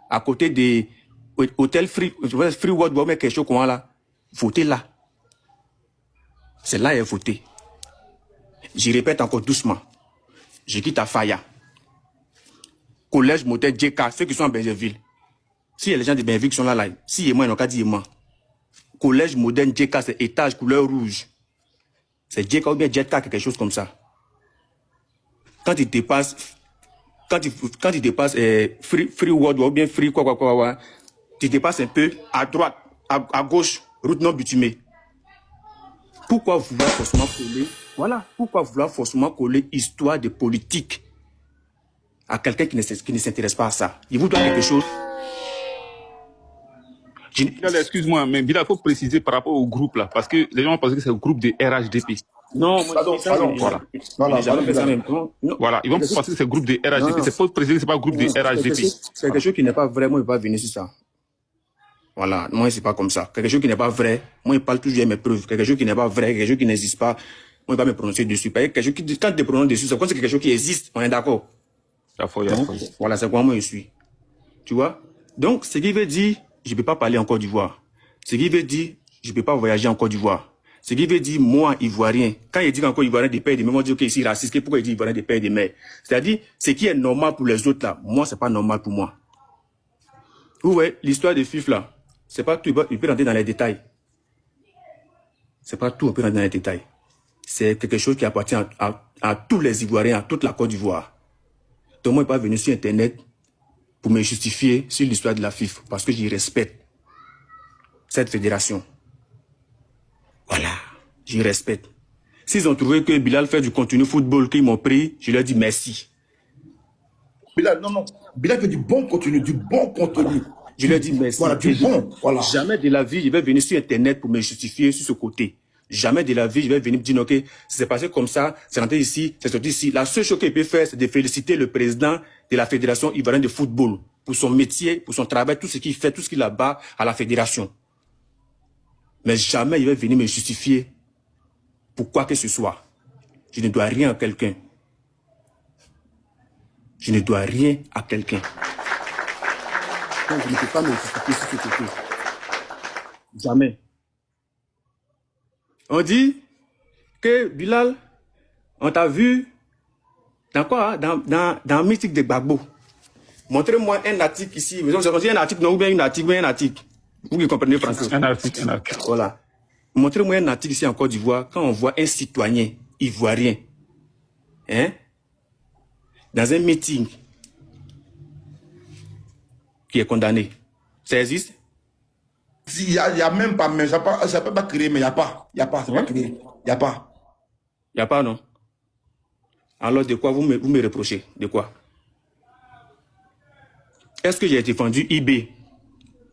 à côté des hôtels Free World, mais quelque chose comme ça là. Voter là. C'est là qu'il a voté. Je répète encore doucement. Je quitte à Faya. Collège moderne Djeka, ceux qui sont à Benjerville. Si y a les gens de Benjerville qui sont là, si et moi, ils n'ont qu'à dire moi. Collège moderne Djeka, c'est étage couleur rouge. C'est Djeka ou bien Djeka, quelque chose comme ça. Quand il dépasse, Free World ou bien Free quoi, tu dépasses un peu à droite, à gauche, route non bitumée. Pourquoi vouloir forcément coller? Voilà. Pourquoi vouloir forcément coller histoire de politique à quelqu'un qui ne s'intéresse pas à ça? Il vous doit quelque chose. Bilal, excuse-moi, mais Bilal, il faut préciser par rapport au groupe là, parce que les gens pensent que c'est le groupe de RHDP. Non, Voilà. Voilà, ils vont penser que c'est le groupe de RHDP. Il faut préciser que c'est pas le groupe de RHDP. C'est quelque chose qui n'est pas vraiment, il va venir sur ça. Voilà, moi, c'est pas comme ça. Quelque chose qui n'est pas vrai, moi, je parle toujours de mes preuves. Quelque chose qui n'est pas vrai, quelque chose qui n'existe pas, moi, je ne vais pas me prononcer dessus. Parce que quelque chose qui, quand tu te prononces dessus, c'est comme c'est quelque chose qui existe, on est d'accord. Donc, voilà, c'est comment moi je suis. Tu vois? Donc, ce qui veut dire, je ne peux pas parler en Côte d'Ivoire. Ce qui veut dire, je ne peux pas voyager en Côte d'Ivoire. Ce qui veut dire, moi, Ivoirien, quand il dit qu'en Côte d'Ivoire, des pères et des mères, on dit que ici, raciste, pourquoi il dit Ivoirien, des pères et des mères? C'est-à-dire, ce qui est normal pour les autres, là, moi, c'est pas normal pour moi. Vous voyez, l'histoire des FIF, là, c'est pas tout, il peut rentrer dans les détails. C'est pas tout, on peut rentrer dans les détails. C'est quelque chose qui appartient à tous les Ivoiriens, à toute la Côte d'Ivoire. Donc, moi, je ne suis pas venu sur Internet pour me justifier sur l'histoire de la FIFA, parce que j'y respecte cette fédération. Voilà, j'y respecte. S'ils ont trouvé que Bilal fait du contenu football qu'ils m'ont pris, je leur dis merci. Bilal, non. Bilal fait du bon contenu, du bon contenu. Je leur dis merci. Voilà, du bon. Voilà. Jamais de la vie, je vais venir sur Internet pour me justifier sur ce côté. Jamais de la vie, je vais venir me dire, ok, c'est passé comme ça, c'est rentré ici, c'est sorti ici. La seule chose qu'il peut faire, c'est de féliciter le président de la Fédération ivoirienne de football pour son métier, pour son travail, tout ce qu'il fait, tout ce qu'il abat à la fédération. Mais jamais il va venir me justifier pour quoi que ce soit. Je ne dois rien à quelqu'un. Je ne dois rien à quelqu'un. Donc je ne peux pas me justifier sur ce côté. Jamais. On dit que Bilal, on t'a vu dans quoi? Dans Mythique de Gbagbo. Montrez-moi un article ici. On dit un article, non, ou bien un article. Vous qui comprenez français. Un article. Voilà. Montrez-moi un article ici en Côte d'Ivoire quand on voit un citoyen ivoirien, hein, dans un meeting qui est condamné. Ça existe? Il y a même pas, mais ça peut pas créer, mais il n'y a pas. Il n'y a pas, c'est pas créé. Il n'y a pas. Il n'y a pas, non? Alors, de quoi vous me reprochez? De quoi? Est-ce que j'ai défendu IB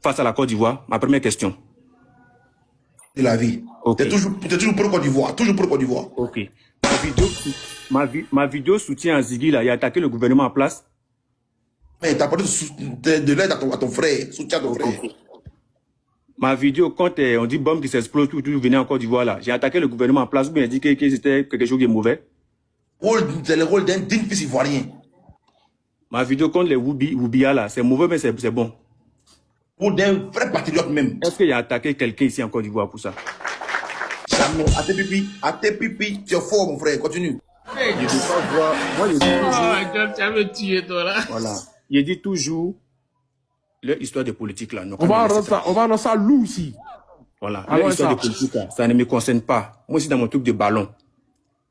face à la Côte d'Ivoire? Ma première question. De la vie. Okay. T'es toujours pour le Côte d'Ivoire. Toujours pour le Côte d'Ivoire. Ok. Ma vidéo soutien à Ziggy, là, il a attaqué le gouvernement en place. Mais t'as parlé de l'aide à ton frère. Soutien à ton frère. Ma vidéo, quand on dit bombe qui s'explose, tout venait en Côte d'Ivoire, là, j'ai attaqué le gouvernement en place, ou bien dit que c'était quelque chose qui est mauvais. C'est le rôle d'un digne fils ivoirien. Ma vidéo contre les Woubia, là, c'est mauvais, mais c'est bon. Pour d'un vrai patriote même. Est-ce qu'il a attaqué quelqu'un ici en Côte d'Ivoire pour ça? Jamais. À tes pipis, tu es fort, mon frère. Continue. Je ne veux pas voir. Moi, je dis toujours. Tu vas me tuer, toi, là. Voilà. Il dit toujours leur histoire de politique, là. On va rendre ça loup ici. Voilà. Alors, Leur histoire ça. de politique, là, ça ne me concerne pas. Moi, c'est dans mon truc de ballon.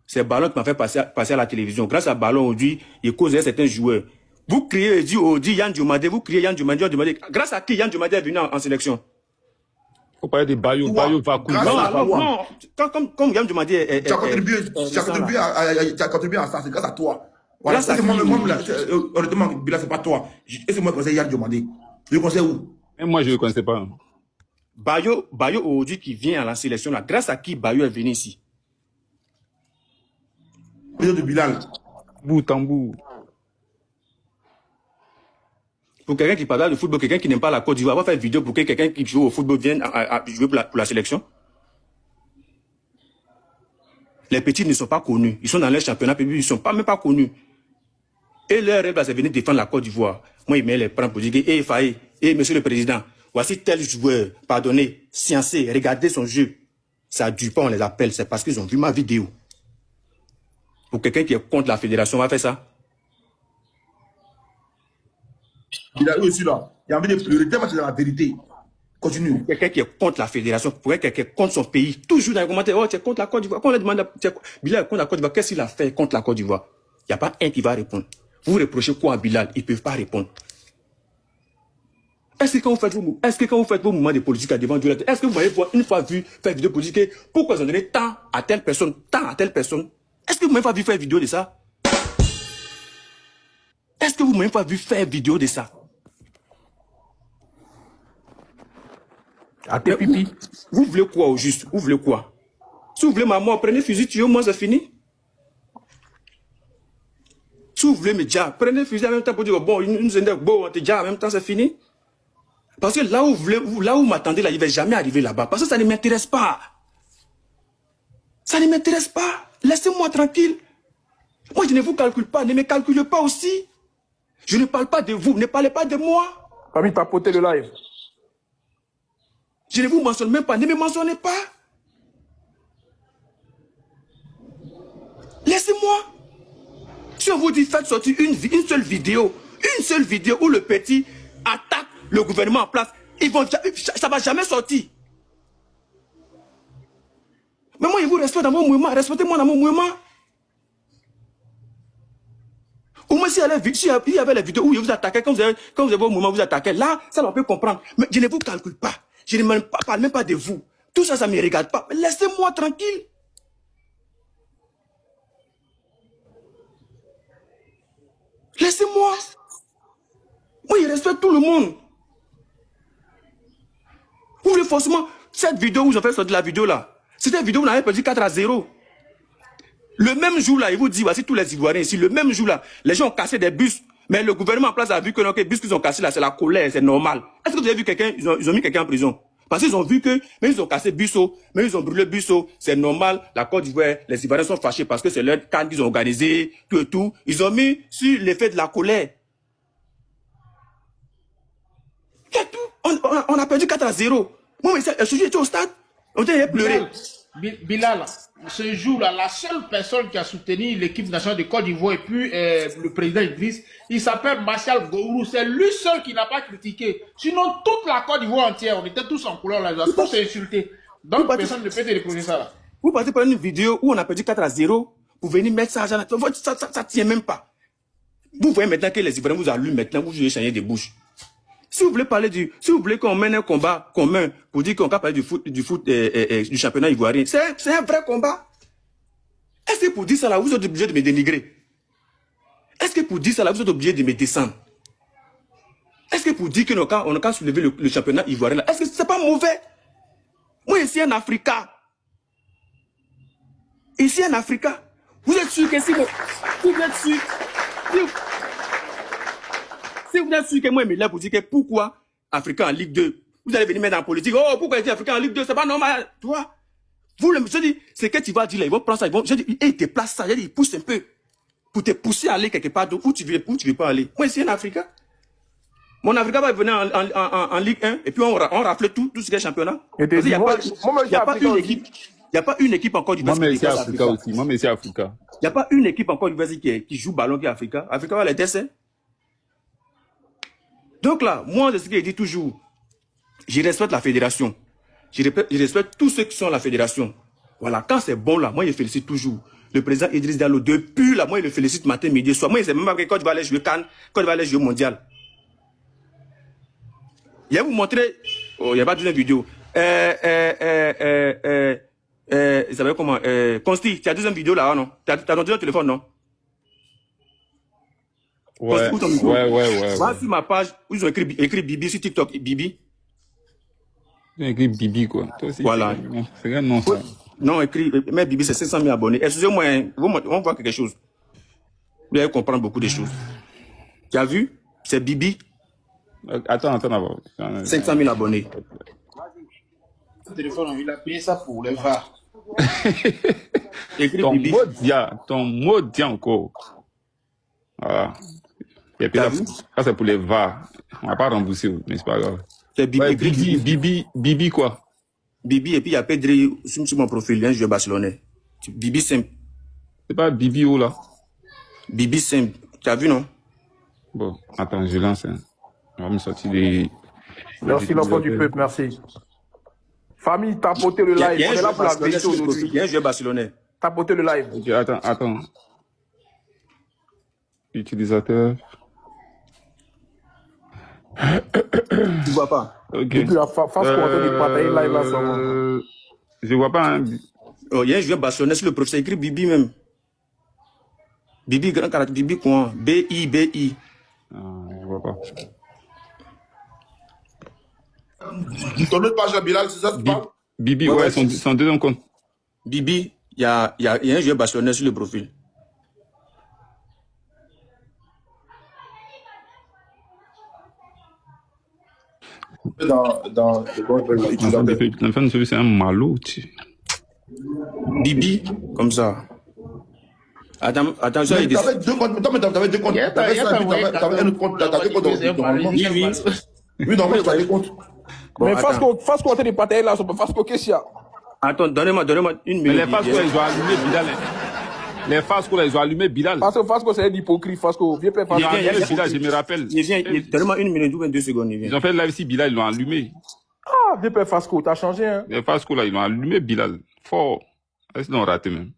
C'est Ballon qui m'a fait passer à la télévision. Grâce à Ballon, aujourd'hui, il causait certains joueurs. Vous criez, dit Yann Diomadé, vous criez Yann Diomadé. Grâce à qui Yann Diomadé est venu en sélection? Il faut parler de Bayo. Bayo va couler. Non, comme Yann Diomadé Tu as contribué à ça, c'est grâce à toi. Voilà, Grâce à c'est moi, qui? honnêtement, Bilal, c'est pas toi. Et c'est moi qui conseille Yann Diomandé. Je le conseille où? Même moi, je ne le connaissais pas. Bayo aujourd'hui qui vient à la sélection, là, grâce à qui Bayo est venu ici? Le de Bilal. Tambou. Pour quelqu'un qui parle de football, quelqu'un qui n'aime pas la Côte d'Ivoire, va faire une vidéo pour que quelqu'un qui joue au football vienne à jouer pour la sélection. Les petits ne sont pas connus. Ils sont dans leur championnat, puis ils ne sont même pas connus. Et leur rêve, c'est venir défendre la Côte d'Ivoire. Moi, il me les prend pour dire, monsieur le président, voici tel joueur, pardonnez, sciencé, regardez son jeu. Ça dure pas, on les appelle, c'est parce qu'ils ont vu ma vidéo. Pour quelqu'un qui est contre la fédération, on va faire ça. Il a eu aussi là. Il a envie de pleurer, tellement c'est la vérité. Continue. Quelqu'un qui est contre la fédération, pour quelqu'un qui est contre son pays, toujours dans les commentaires, oh, tu es contre la Côte d'Ivoire. Quand on lui demande, Bilal est contre la Côte d'Ivoire, qu'est-ce qu'il a fait contre la Côte d'Ivoire? Il n'y a pas un qui va répondre. Vous reprochez quoi à Bilal? Ils ne peuvent pas répondre. Est-ce que quand vous faites vos mouvements de politique à devant Dieu, est-ce que vous m'avez une fois vu faire vidéo politique, pourquoi ils ont donné tant à telle personne? Est-ce que vous m'avez pas vu faire vidéo de ça? Est-ce que vous m'avez pas vu faire vidéo de ça? À tes pipi. Vous voulez quoi au juste? Vous voulez quoi? Si vous voulez ma mort, prenez fusil, tuez moi, c'est fini. Si vous voulez me dire, prenez fusil en même temps pour dire, bon, on te dit en même temps, c'est fini. Parce que là où vous m'attendez, là, il ne va jamais arriver là-bas. Parce que ça ne m'intéresse pas. Ça ne m'intéresse pas. Laissez-moi tranquille. Moi, je ne vous calcule pas. Ne me calculez pas aussi. Je ne parle pas de vous. Ne parlez pas de moi. Famille, tapotez le live. Je ne vous mentionne même pas. Ne me mentionnez pas. Laissez-moi. Si on vous dit faites sortir une seule vidéo où le petit attaque le gouvernement en place, ça ne va jamais sortir. Mais moi, je vous respecte dans mon mouvement. Respectez-moi dans mon mouvement. Au moins, s'il y avait les vidéos où je vous attaquais, quand vous avez au moment où vous attaquez, là, ça on peut comprendre. Mais je ne vous calcule pas. Je ne parle même pas de vous. Tout ça, ça ne me regarde pas. Mais laissez-moi tranquille. Laissez-moi. Moi, je respecte tout le monde. Vous voulez forcément, cette vidéo où j'ai fait sortir la vidéo là, c'était une vidéo où on avait perdu 4-0. Le même jour là, il vous dit, voici tous les Ivoiriens ici, le même jour là, les gens ont cassé des bus. Mais le gouvernement en place a vu que les bus qu'ils ont cassés là, c'est la colère, c'est normal. Est-ce que vous avez vu quelqu'un, ils ont mis quelqu'un en prison? Parce qu'ils ont vu que, même ils ont cassé Busso, même ils ont brûlé Busso, c'est normal, la Côte d'Ivoire, les Ivoiriens sont fâchés parce que c'est leur camp qu'ils ont organisé, tout et tout. Ils ont mis sur l'effet de la colère. C'est tout. On a perdu 4-0. Moi, mais je suis au stade, on était pleuré. Bilal, ce jour-là, la seule personne qui a soutenu l'équipe nationale de Côte d'Ivoire et puis le président Idriss, il s'appelle Martial Gourou. C'est lui seul qui n'a pas critiqué. Sinon, toute la Côte d'Ivoire entière, on était tous en couleur là, tous insultés. Donc, personne ne peut te reprocher ça là. Vous partez par une vidéo où on a perdu 4-0 pour venir mettre ça, ça tient même pas. Vous voyez maintenant que les Ivoiriens vous allument maintenant, vous jouez changer des bouches. Si vous voulez parler si vous voulez qu'on mène un combat commun pour dire qu'on va parler du championnat ivoirien, c'est un vrai combat. Est-ce que pour dire ça là, vous êtes obligé de me dénigrer? Est-ce que pour dire ça là, vous êtes obligé de me descendre? Est-ce que pour dire qu'on a qu'à soulever le championnat ivoirien là, est-ce que c'est pas mauvais? Moi ici en Africa, vous êtes sûr que si vous êtes sûr, si vous êtes sûr que moi, je me lève pour dire que pourquoi Africain en Ligue 2, vous allez venir mettre en politique, oh, pourquoi il est Africain en Ligue 2, c'est pas normal, toi. Vous, je dis, c'est que tu vas dire là, ils vont prendre ça, je dis, ils te placent ça, je dis, ils poussent un peu, pour te pousser à aller quelque part où tu veux pas aller. Moi, ici, en Africain, mon Africain va venir en Ligue 1, et puis on rafle tout ce qui est championnat. Il n'y a pas une équipe encore du Moi, mais c'est Africa aussi. Moi, mais c'est Africa. Il n'y a pas une équipe encore du qui joue ballon qui est Africa. Africa va les décès. Donc là, moi, c'est ce que je dis toujours. Je respecte la fédération. Je respecte tous ceux qui sont à la fédération. Voilà, quand c'est bon là, moi, je félicite toujours. Le président Idriss Diallo, depuis là, moi, je le félicite matin, midi, soir. Moi, je sais même pas que quand il va aller jouer Cannes, quand il va aller jouer mondial. Je vais vous montrer. Oh, il n'y a pas de deuxième vidéo. Il s'appelle comment? Consti, tu as deuxième vidéo là, non? Tu as ton deuxième téléphone, non? Ouais, ouais. Va sur ma page où ils ont écrit Bibi sur TikTok. Bibi. Ils ont écrit Bibi, quoi. Toi aussi, voilà. C'est un nom, ça. Non, écrit, mais Bibi, c'est 500 000 abonnés. Excusez-moi, on voit quelque chose. Vous allez comprendre beaucoup de choses. Tu as vu? C'est Bibi. Attends d'abord. 500 000 abonnés. Le téléphone, il a payé ça pour les VAR. Écrit Bibi. Ton mot dit encore. Voilà. Et puis là, ça c'est pour les VAR. On va pas rembourser, mais c'est pas grave. C'est Bibi. Ouais, Bibi quoi? Bibi, et puis il y a Pedri sur mon profil, un joueur barcelonais. Bibi simple. C'est pas Bibi où là? Bibi simple. Tu as vu, non? Bon, attends, je lance. Hein. On va me sortir des. Merci l'enfant du peuple, merci. Famille, tapotez le live. On est là pour la vérité aujourd'hui. Il y a un joueur barcelonais. Tapotez le live. Ok, attends. Utilisateur. Tu vois pas? Ok. Depuis la face pour entendre du partager live là, ça. Je vois pas. Hein. Oh, il y a un joueur barcelonais sur le professeur écrit Bibi même. Bibi, grand caractère, Bibi quoi? B-I-B-I. Ah, je vois pas. Ton autre page à Bilal, c'est ça que tu parles? Bibi, ouais, son deuxième compte. Bibi, il y a un joueur barcelonais sur le profil. dans le compte utilisateur. L'enfant de celui, c'est un malot. Bibi, comme ça. Attends, ça, il T'avais deux comptes. Non, mais t'avais deux comptes. T'avais un autre compte. T'avais un compte normalement. Oui, normalement, tu avais des comptes. Mais Fasco, t'es des patailles là, Fasco, qu'est-ce qu'il y a? Attends, donnez-moi une minute. Mais les Fasco, ils ont allumé Bilal. Les Fasco, là, ils ont allumé Bilal. Parce que Fasco, c'est un hypocrite, Fasco. Viens, Ils ont allumé Bilal, je me rappelle. Donnez-moi une minute ou 22 secondes. Ils ont fait live ici, Bilal, ils l'ont allumé. Ah, viens, Fasco, t'as changé, hein? Les Fasco, là, ils l'ont allumé Bilal. Fort. Est-ce qu'ils l'ont raté même?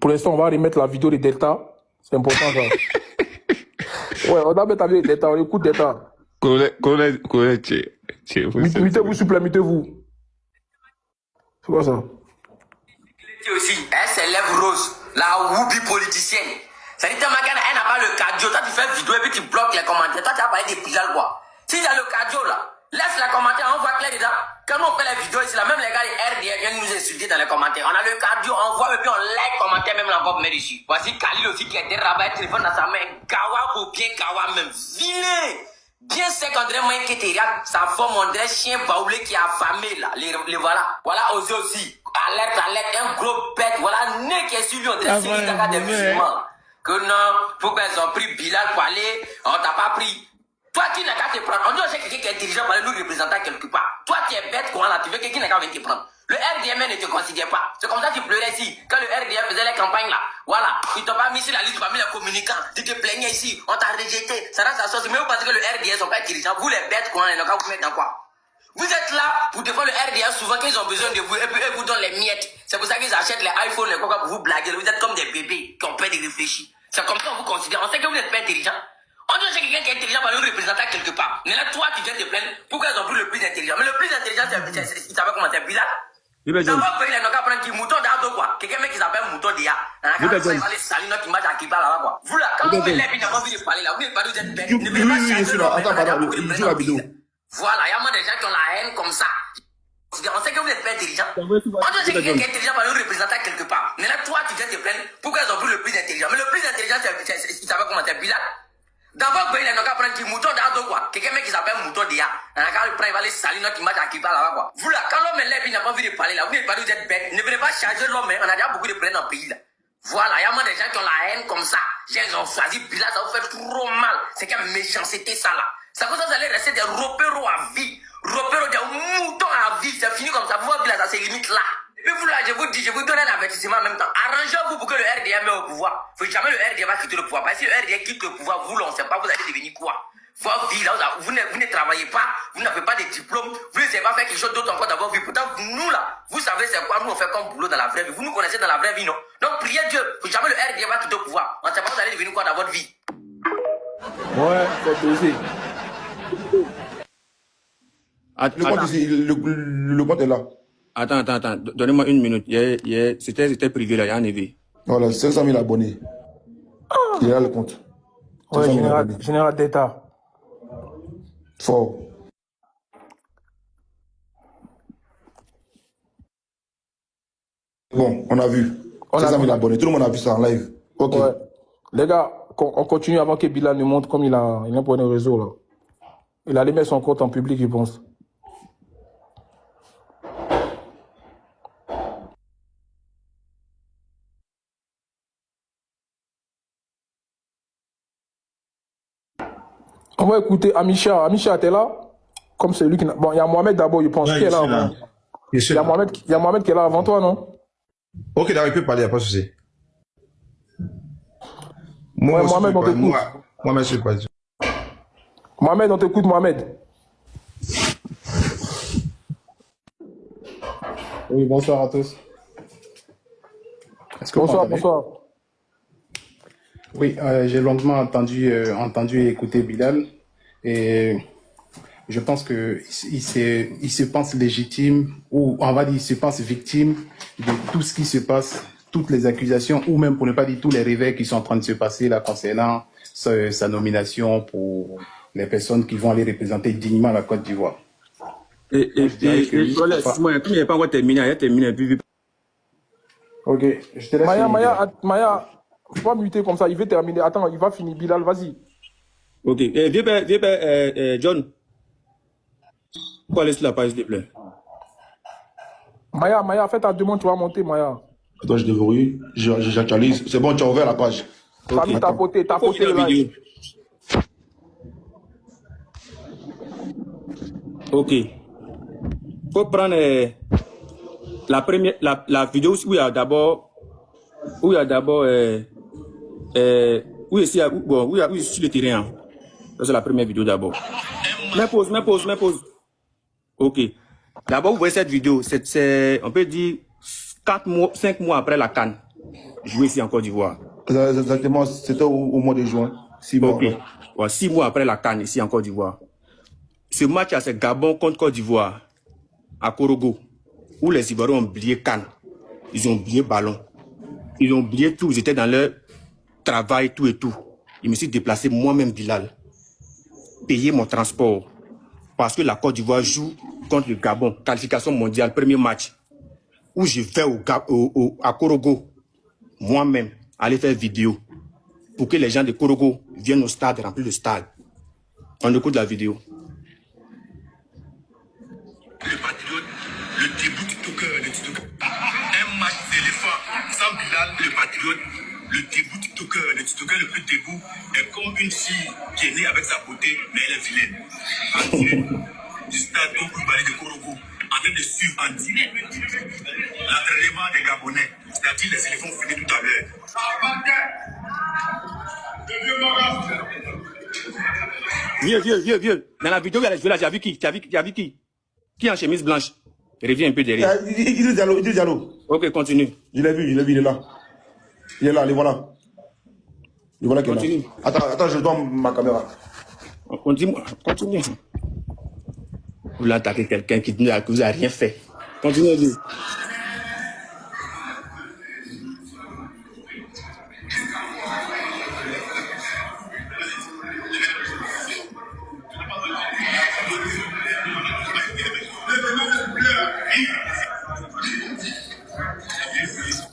Pour l'instant, on va remettre la vidéo de Delta. C'est important, ça. Ouais, on va mettre la vidéo de Delta, on écoute Delta. Colonel, Mettez-vous, s'il vous plaît, mettez-vous. C'est quoi ça? Aussi, elle s'élève rose, la woubi politicienne. Ça dit, elle n'a pas le cardio. Toi, tu fais vidéo et puis tu bloques les commentaires. Toi, tu as parlé des Bilal, quoi. Si il y a le cardio, là, laisse les commentaires, on voit clair dedans. Quand on fait les vidéos ici, là, même les gars, les RDF viennent nous insulter dans les commentaires. On a le cardio, on voit et puis on like commentaire, même la voix met dessus. Voici Khalil aussi qui a été rabat, téléphone dans sa main. Kawa ou bien Kawa même. Vilain! Bien sec, André Moyen Kétéria, sa forme, André chien baoulé qui a affamé, là. Les voilà. Voilà, Osé aussi. Alerte, un gros bête. Voilà, nez qui est suivi, on dirait Siri Daka des musulmans. Que non, pourquoi ils ont pris Bilal pour aller, on t'a pas pris. Toi, qui n'a qu'à te prendre. On dit aussi quelqu'un qui est dirigeant pour aller nous représenter quelque part. Toi, tu es bête, comment là, tu veux quelqu'un qui n'a qu'à venir te prendre. Le RDM ne te considère pas. C'est comme ça que tu pleurais ici. Quand le RDM faisait les campagnes là, voilà, ils t'ont pas mis sur la liste parmi les communicants. Tu te plaignais ici, on t'a rejeté. Ça reste à sauce. Mais vous pensez que le RDM sont pas dirigeants. Vous les bêtes, quoi, ils n'ont qu'à vous mettre dans quoi? Vous êtes là pour défendre le RDA souvent qu'ils ont besoin de vous et puis eux vous donnent les miettes. C'est pour ça qu'ils achètent les iPhones, les quoi pour vous blaguer. Vous êtes comme des bébés qui ont peur de réfléchir. C'est comme ça qu'on vous considère. On sait que vous n'êtes pas intelligent. On dit que c'est quelqu'un qui est intelligent par le représentant quelque part. Mais là, toi, tu viens te plaindre. Pourquoi ils ont pris le plus intelligent? Mais le plus intelligent, c'est il savait comment c'est Bilal. Ça va payer les noms prendre qui mouton d'ado quoi. Quelqu'un qui s'appelle mouton d'IA. Il va aller salir notre image à qui parle là quoi. Vous là, quand vous faites les n'a pas envie de parler là, vous n'êtes pas vous êtes bête. Ne venez pas changer le attends, pardon, il joue la vidéo. Voilà, il y a moins de gens qui ont la haine comme ça. On sait que vous n'êtes pas intelligent. On dit que c'est quelqu'un qui est intelligent par le représentant quelque part. Mais là, toi, tu viens te plaindre. Pourquoi ils ont pris le plus intelligent? Mais le plus intelligent, il savait comment c'est Bilal. D'abord, il n'a qu'à prendre qui mouton d'ado quoi. Quelqu'un qui s'appelle mouton d'IA. Il va aller salir notre image à qui parle là quoi. Vous là, quand l'homme est là, il n'a pas envie de parler là. Vous n'êtes pas vous êtes bête. Ne venez pas changer l'homme. On a déjà beaucoup de problèmes dans le pays là. Voilà, il y a moins de gens qui ont la haine comme ça. Ils ont choisi Bilal, ça vous fait trop mal. C'est quelle méchanceté ça là. Ça cause ça, vous allez rester des repéros à vie. Repéros des moutons à vie. C'est fini comme ça. Vous voyez Bilal, ça se limite là. Et puis vous là, je vous dis, je vous donne un avertissement en même temps. Arrangez-vous pour que le RDA mette au pouvoir. Faut jamais le RDA va quitter le pouvoir. Parce que si le RDA quitte le pouvoir, vous, on ne sait pas, vous allez devenir quoi. Votre vie, là, vous ne travaillez pas, vous n'avez pas de diplôme, vous ne savez pas faire quelque chose d'autre encore dans votre vie. Pourtant, nous là, vous savez c'est quoi nous on fait comme boulot dans la vraie vie. Vous nous connaissez dans la vraie vie, non? Donc priez Dieu, faut jamais le RDA va quitter le pouvoir. On ne sait pas, vous allez devenir quoi dans votre vie. Ouais, faut baiser. Le compte est là. Attends. Donnez-moi une minute. C'était privé là, il y a un éveil. Voilà, 500 000 abonnés. Il est là le compte. Ouais, général d'État. Fort. Bon, on a vu. 500 000 abonnés. Tout le monde a vu ça en live. Ok. Ouais. Les gars, on continue avant que Bilal nous montre comme il a un point de réseau là. Il allait mettre son compte en public, je pense. On va écouter Amisha. Amisha, t'es là? Comme c'est lui qui... Bon, il y a Mohamed d'abord, je pense. Ouais, qui est là avant? Il y a Mohamed qui est là avant toi, non? Ok, d'accord, il peut parler, il n'y a pas de souci. Ouais, Mohamed, on t'écoute. Mohamed, je ne sais pas. Mohamed, on t'écoute, Mohamed. Oui, bonsoir à tous. Bonsoir. Oui, j'ai longuement entendu et écouté Bilal et je pense que il se pense légitime ou on va dire il se pense victime de tout ce qui se passe, toutes les accusations ou même pour ne pas dire tous les réveils qui sont en train de se passer là concernant sa nomination pour les personnes qui vont aller représenter dignement la Côte d'Ivoire. Moi, il n'y a pas encore terminé, il a terminé. Ok, je te laisse. Maya, finir, Bilal. Maya, faut pas muter comme ça, il veut terminer. Attends, il va finir. Bilal, vas-y. Ok. John. Faut aller sur la page, s'il te plaît. Maya, fais ta demande, tu vas monter, Maya. Attends, je déverrouille. J'actualise. C'est bon, tu as ouvert la page. T'as mis ta potée la là. vidéo. Ok. Faut prendre la vidéo où il y a d'abord où il y a sur le terrain. Ça, c'est la première vidéo d'abord. Mais pause. Ok. D'abord, vous voyez cette vidéo. C'est on peut dire 5 mois après la CAN. Joué ici en Côte d'Ivoire. Exactement, c'était au mois de juin. 6 mois. Ok. Ouais, 6 mois après la CAN ici en Côte d'Ivoire. Ce match, c'est Gabon contre Côte d'Ivoire, à Korogo, où les Ivoiriens ont oublié CAN. Ils ont oublié ballon. Ils ont oublié tout. Ils étaient dans leur travail, tout et tout. Je me suis déplacé moi-même, Bilal. Payer mon transport. Parce que la Côte d'Ivoire joue contre le Gabon. Qualification mondiale, premier match. Où je vais à Korogo, moi-même, aller faire vidéo. Pour que les gens de Korogo viennent au stade, remplir le stade. On écoute la vidéo. Le patriote, le début TikToker. Un match d'éléphant sans Bilal, le patriote, le début TikToker, le TikToker le plus debout est comme une fille qui est née avec sa beauté, mais elle est vilaine. En direct du stade Koulibaly de Korogo, en train de suivre en direct l'entraînement des Gabonais, c'est-à-dire les éléphants finis tout à l'heure. Vieux. Dans la vidéo, il y a les joueurs là, tu as vu qui? Qui est en chemise blanche? Reviens un peu derrière. Idriss Diallo. Ok, continue. Je l'ai vu, il est là. Il est là, le voilà. Le voilà qui est Continue. là. Attends, je dois ma caméra. Continue. Vous l'attaquez quelqu'un qui ne vous a rien fait. Continuez, lui.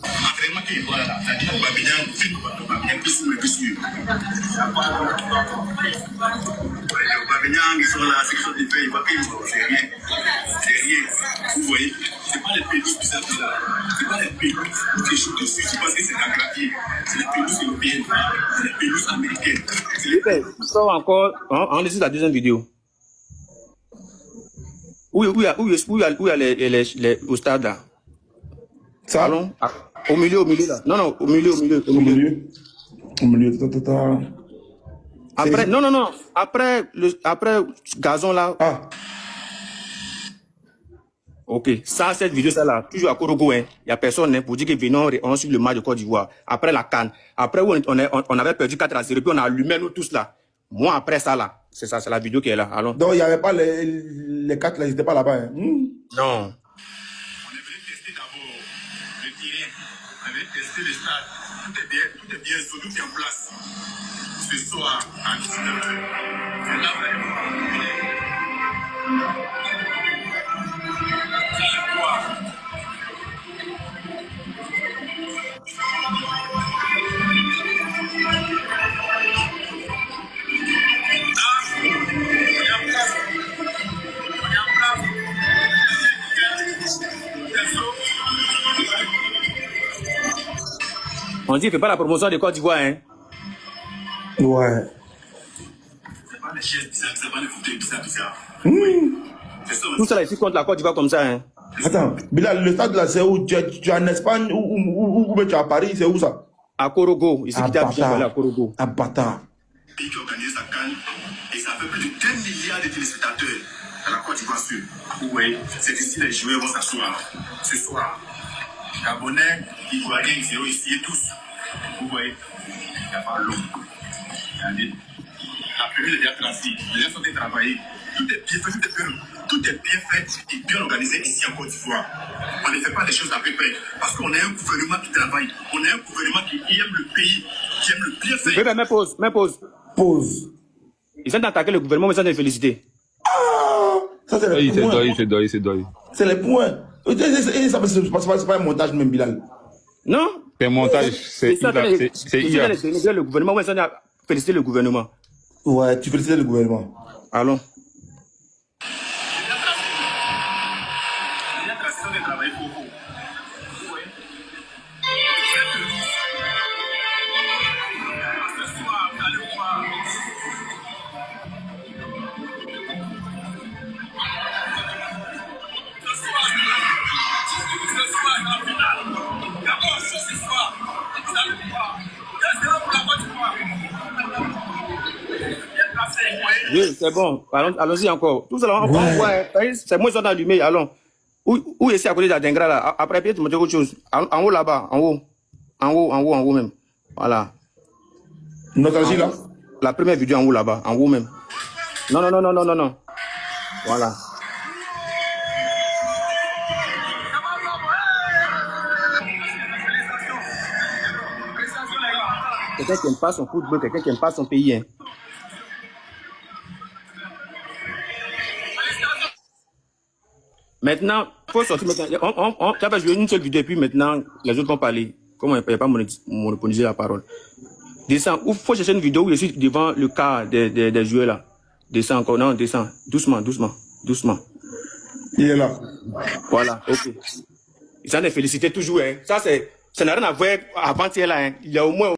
Entraînement qui est voilà, c'est-à-dire qu'on va bien film, on va bien plus sûr. Ils sont là, c'est quelque chose de fait, ils voient c'est rien. Vous voyez, c'est pas les pelouses bizarres, c'est pas les pelouses où tu échoues dessus, c'est parce que c'est un clavier, c'est les pelouses européennes, c'est les pelouses américaines. Ça va encore, on laisse la deuxième vidéo. Où il y a les au stade là? Ça? Allons, au milieu là. Non, au milieu. Au milieu, Après, non. Après gazon là. Ah. Ok, ça, cette vidéo, ça là, toujours à Korogo, hein. Il n'y a personne, hein, pour dire que venons, on suit le match de Côte d'Ivoire. Après la CAN. Après, on avait perdu 4-0, puis on a allumé nous tous là. Moi, après ça là, c'est ça, c'est la vidéo qui est là. Allons. Donc, il n'y avait pas les 4 là, ils n'étaient pas là-bas. Hein. Non. On avait testé le stade, tout est bien, tout est en place. Ce soir, à 19h, c'est là vraiment. Ça c'est quoi? On dit qu'il ne fait pas la promotion de Côte d'Ivoire, hein. Ouais. C'est pas les chaises bizarres, c'est pas les fauteuils bizarres. Tout ça là ici contre la Côte d'Ivoire comme ça, hein. Attends, Bilal, le stade là, c'est où? Tu es en Espagne ou tu es à Paris, c'est où ça? À Korogo, ici qui t'a bien à Korogo. À Bata. Pays qui organise sa CAN, et ça fait plus de 2 milliards de téléspectateurs dans la Côte d'Ivoire sur. Vous voyez, c'est ici les joueurs vont s'asseoir. Ce soir, Gabonais, Ivoiriens, ils ont essayé tous. Vous voyez, il n'y a pas l'eau. Regardez, la première est déjà tracée, les gens sont bien travaillés. Tout est bien fait, tout est bien fait et bien organisé ici en Côte d'Ivoire. On ne fait pas les choses à peu près parce qu'on a un gouvernement qui travaille, on a un gouvernement qui aime le pays, qui aime le bien faire. Mais pause. Pause. Ils ont attaqué le gouvernement, mais ils ont les féliciter. Ah, ça c'est les points. C'est doy. C'est les points. C'est pas un montage même, Bilal. Non. C'est montage, c'est IA. Le gouvernement, ouais, ça a félicité le gouvernement. Ouais, tu félicites le gouvernement. Allons. Oui, c'est bon. Allons-y encore. Tout ça, on voit. C'est moi qui sont allumés. Allons. Où est-ce à côté de la Dengra là? Après, peut-être, tu me dis autre chose. En haut là-bas. En haut. En haut même. Voilà. Nostalgie là? La première vidéo en haut là-bas. En haut même. Non. Voilà. Quelqu'un qui n'aime pas son football, quelqu'un qui n'aime pas son pays. Hein. Maintenant, il faut sortir maintenant. Tu as joué une seule vidéo et puis maintenant, les autres vont parler. Comment il ne peut pas monopoliser la parole? Descends. Il faut chercher une vidéo où je suis devant le cas des joueurs là. Descends encore. Non, descends. Doucement. Il est là. Voilà, ok. Ils sont des féliciter toujours. Hein. Ça n'a rien à voir avant-hier là. Hein. Il y a au moins.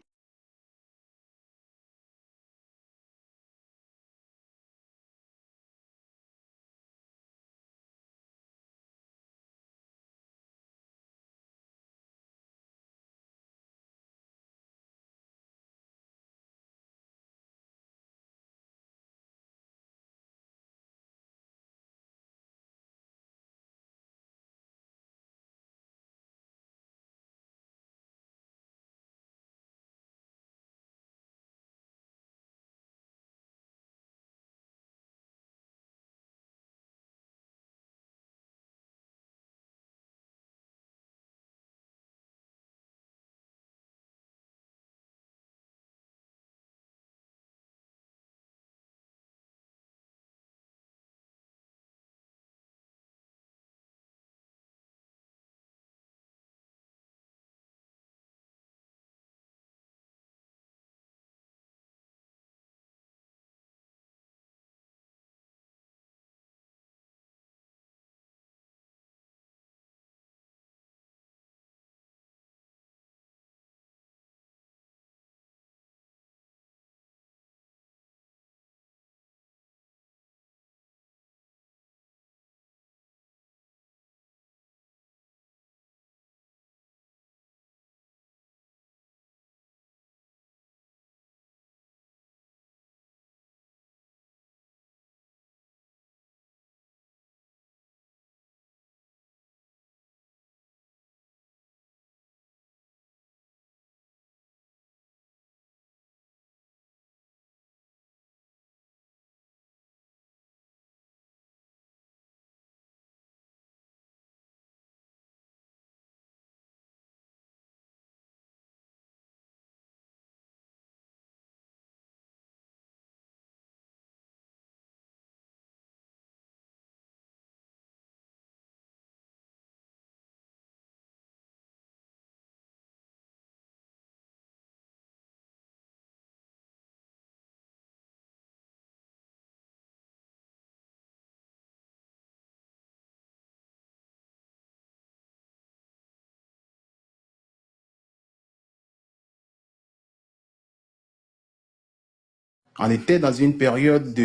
On était dans une période,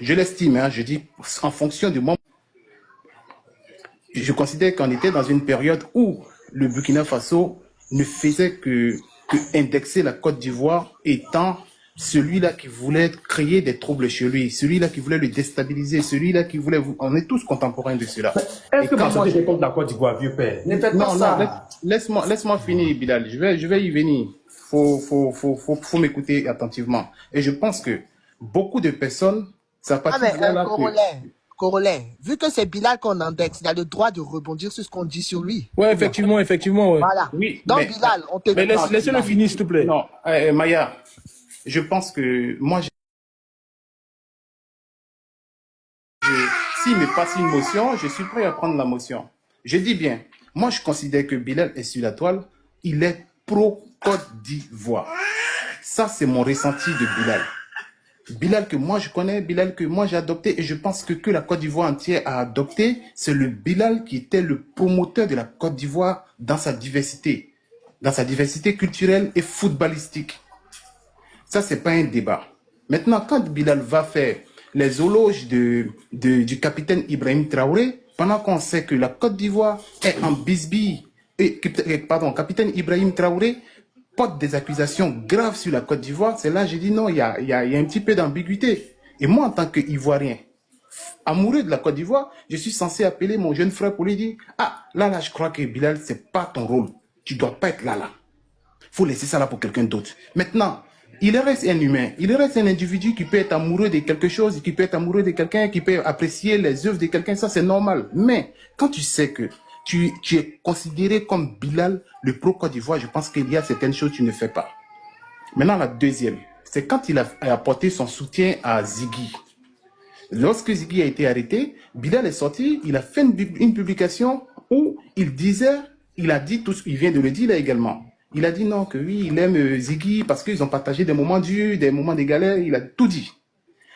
je l'estime, hein, je dis en fonction du moment. Je considère qu'on était dans une période où le Burkina Faso ne faisait que indexer la Côte d'Ivoire étant celui-là qui voulait créer des troubles chez lui, celui-là qui voulait le déstabiliser, celui-là qui voulait... On est tous contemporains de cela. Est-ce que Massoudi était contre la Côte d'Ivoire, vieux père? Ne faites pas ça. Laisse-moi finir, Bilal. Je vais y venir. Faut m'écouter attentivement. Et je pense que beaucoup de personnes, ça partit de là Corollaire, vu que c'est Bilal qu'on indexe, il a le droit de rebondir sur ce qu'on dit sur lui. Ouais, effectivement. Ouais. Voilà. Oui, donc, Bilal, on te... Mais laissez-le finir, s'il te plaît. Non, Maya, je pense que moi, s'il me passe une motion, je suis prêt à prendre la motion. Je dis bien, Moi, je considère que Bilal est sur la toile. Il est pro-Côte d'Ivoire. Ça, c'est mon ressenti de Bilal. Bilal que moi je connais, Bilal que moi j'ai adopté, et je pense que la Côte d'Ivoire entière a adopté, c'est le Bilal qui était le promoteur de la Côte d'Ivoire dans sa diversité culturelle et footballistique. Ça, c'est pas un débat. Maintenant, quand Bilal va faire les éloges du capitaine Ibrahim Traoré, pendant qu'on sait que la Côte d'Ivoire est en bisbille, capitaine Ibrahim Traoré porte des accusations graves sur la Côte d'Ivoire, c'est là que j'ai dit non, il y a un petit peu d'ambiguïté. Et moi, en tant qu'Ivoirien, amoureux de la Côte d'Ivoire, je suis censé appeler mon jeune frère pour lui dire « Ah, là, je crois que Bilal, c'est pas ton rôle. Tu dois pas être là. Il faut laisser ça là pour quelqu'un d'autre. » Maintenant, il reste un humain, il reste un individu qui peut être amoureux de quelque chose, qui peut être amoureux de quelqu'un, qui peut apprécier les œuvres de quelqu'un, ça c'est normal. Mais quand tu sais que tu es considéré comme Bilal, le pro-Côte d'Ivoire, je pense qu'il y a certaines choses que tu ne fais pas. Maintenant, la deuxième, c'est quand il a apporté son soutien à Ziggy. Lorsque Ziggy a été arrêté, Bilal est sorti, il a fait une publication où il disait, il a dit tout ce qu'il vient de le dire là également. Il a dit non, que oui, il aime Ziggy parce qu'ils ont partagé des moments durs, des moments de galère, il a tout dit.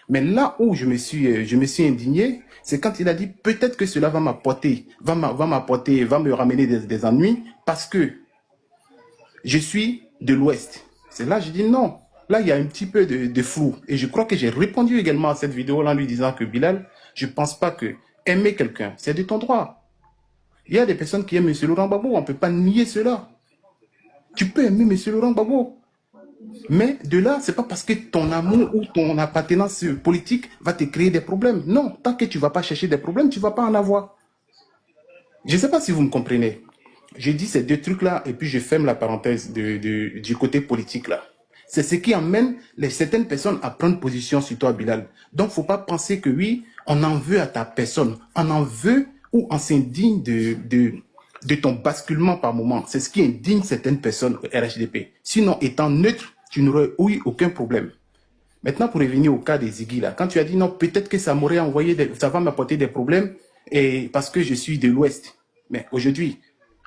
Mais là où je me suis indigné, c'est quand il a dit peut-être que cela va m'apporter, va me ramener des ennuis parce que je suis de l'Ouest. C'est là que je dis non. Là, il y a un petit peu de flou. Et je crois que j'ai répondu également à cette vidéo en lui disant que Bilal, je ne pense pas que aimer quelqu'un, c'est de ton droit. Il y a des personnes qui aiment M. Laurent Gbagbo, on ne peut pas nier cela. Tu peux aimer M. Laurent Gbagbo. Mais de là, c'est pas parce que ton amour ou ton appartenance politique va te créer des problèmes. Non, tant que tu ne vas pas chercher des problèmes, tu ne vas pas en avoir. Je ne sais pas si vous me comprenez. Je dis ces deux trucs-là et puis je ferme la parenthèse du côté politique là. C'est ce qui amène certaines personnes à prendre position sur toi, Bilal. Donc, il ne faut pas penser que oui, on en veut à ta personne. On en veut ou on s'indigne de ton basculement par moment. C'est ce qui indigne certaines personnes au RHDP. Sinon, étant neutre, tu n'aurais eu aucun problème. Maintenant, pour revenir au cas des Ziggy, là, quand tu as dit non, peut-être que ça m'aurait envoyé, ça va m'apporter des problèmes et parce que je suis de l'Ouest. Mais aujourd'hui,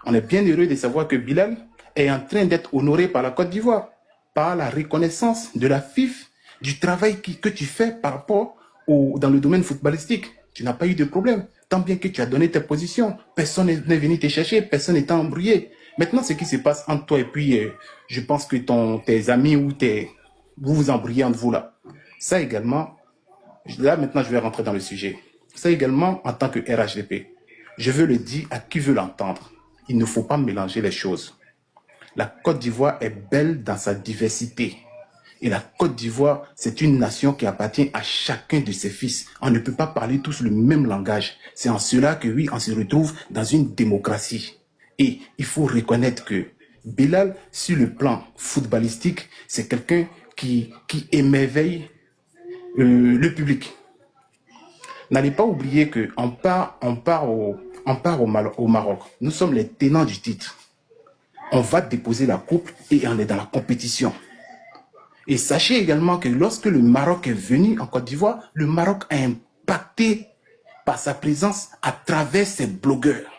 on est bien heureux de savoir que Bilal est en train d'être honoré par la Côte d'Ivoire, par la reconnaissance de la FIF, du travail que tu fais par rapport dans le domaine footballistique. Tu n'as pas eu de problème. Tant bien que tu as donné tes positions, personne n'est venu te chercher, personne n'est embrouillé. Maintenant, ce qui se passe entre toi et puis, je pense que tes amis ou vous vous embrouillez entre vous là. Ça également, là maintenant je vais rentrer dans le sujet. Ça également, en tant que RHDP, je veux le dire à qui veut l'entendre. Il ne faut pas mélanger les choses. La Côte d'Ivoire est belle dans sa diversité. Et la Côte d'Ivoire, c'est une nation qui appartient à chacun de ses fils. On ne peut pas parler tous le même langage. C'est en cela que oui, on se retrouve dans une démocratie. Et il faut reconnaître que Bilal, sur le plan footballistique, c'est quelqu'un qui émerveille le public. N'allez pas oublier qu'on part au Maroc. Nous sommes les tenants du titre. On va déposer la coupe et on est dans la compétition. Et sachez également que lorsque le Maroc est venu en Côte d'Ivoire, le Maroc a impacté par sa présence à travers ses blogueurs.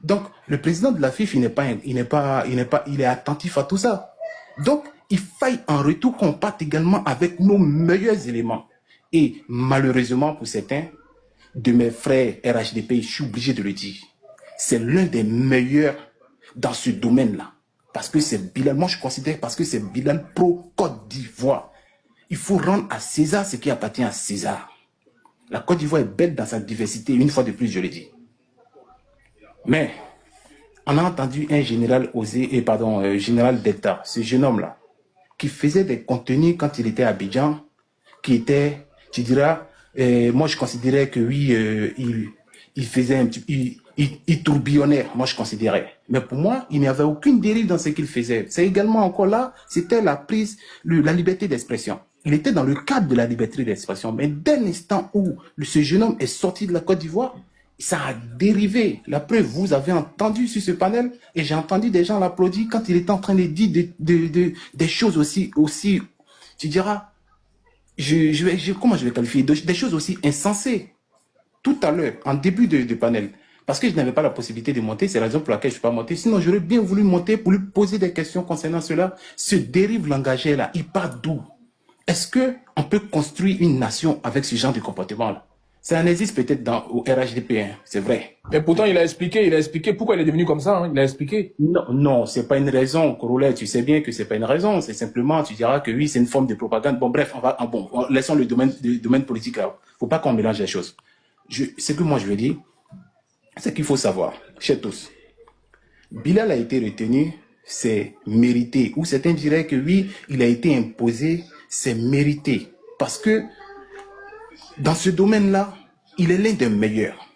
Donc, le président de la FIF, il est attentif à tout ça. Donc, il faille en retour qu'on parte également avec nos meilleurs éléments. Et malheureusement pour certains, de mes frères RHDP, je suis obligé de le dire, c'est l'un des meilleurs dans ce domaine-là. Parce que c'est Bilal, moi je considère parce que c'est Bilal pro Côte d'Ivoire. Il faut rendre à César ce qui appartient à César. La Côte d'Ivoire est belle dans sa diversité, une fois de plus je le dis. Mais, on a entendu un général général d'État, ce jeune homme-là, qui faisait des contenus quand il était à Abidjan, qui était, tu diras, moi je considérais que oui, il faisait un petit... Il tourbillonnait, moi je considérais. Mais pour moi, il n'y avait aucune dérive dans ce qu'il faisait. C'est également encore là, c'était la liberté d'expression. Il était dans le cadre de la liberté d'expression. Mais dès l'instant où ce jeune homme est sorti de la Côte d'Ivoire, ça a dérivé. La preuve, vous avez entendu sur ce panel, et j'ai entendu des gens l'applaudir quand il était en train de dire des choses aussi, tu diras, comment je vais qualifier, des choses aussi insensées. Tout à l'heure, en début de panel, Parce que je n'avais pas la possibilité de monter, c'est la raison pour laquelle je ne suis pas monté. Sinon, j'aurais bien voulu monter pour lui poser des questions concernant cela. Ce dérive langagé-là, il part d'où? Est-ce qu'on peut construire une nation avec ce genre de comportement-là? Ça en existe peut-être au RHDP, hein, c'est vrai. Mais pourtant, il a expliqué pourquoi il est devenu comme ça, hein, il a expliqué. Non, non, c'est pas une raison, Corolla, tu sais bien que c'est pas une raison, c'est simplement, tu diras que oui, c'est une forme de propagande. Bon, bref, laissons le domaine politique là. Faut pas qu'on mélange les choses. Ce que moi je veux dire, c'est qu'il faut savoir, chez tous, Bilal a été retenu, c'est mérité, ou certains diraient que oui, il a été imposé, c'est mérité. Parce que, dans ce domaine-là, il est l'un des meilleurs.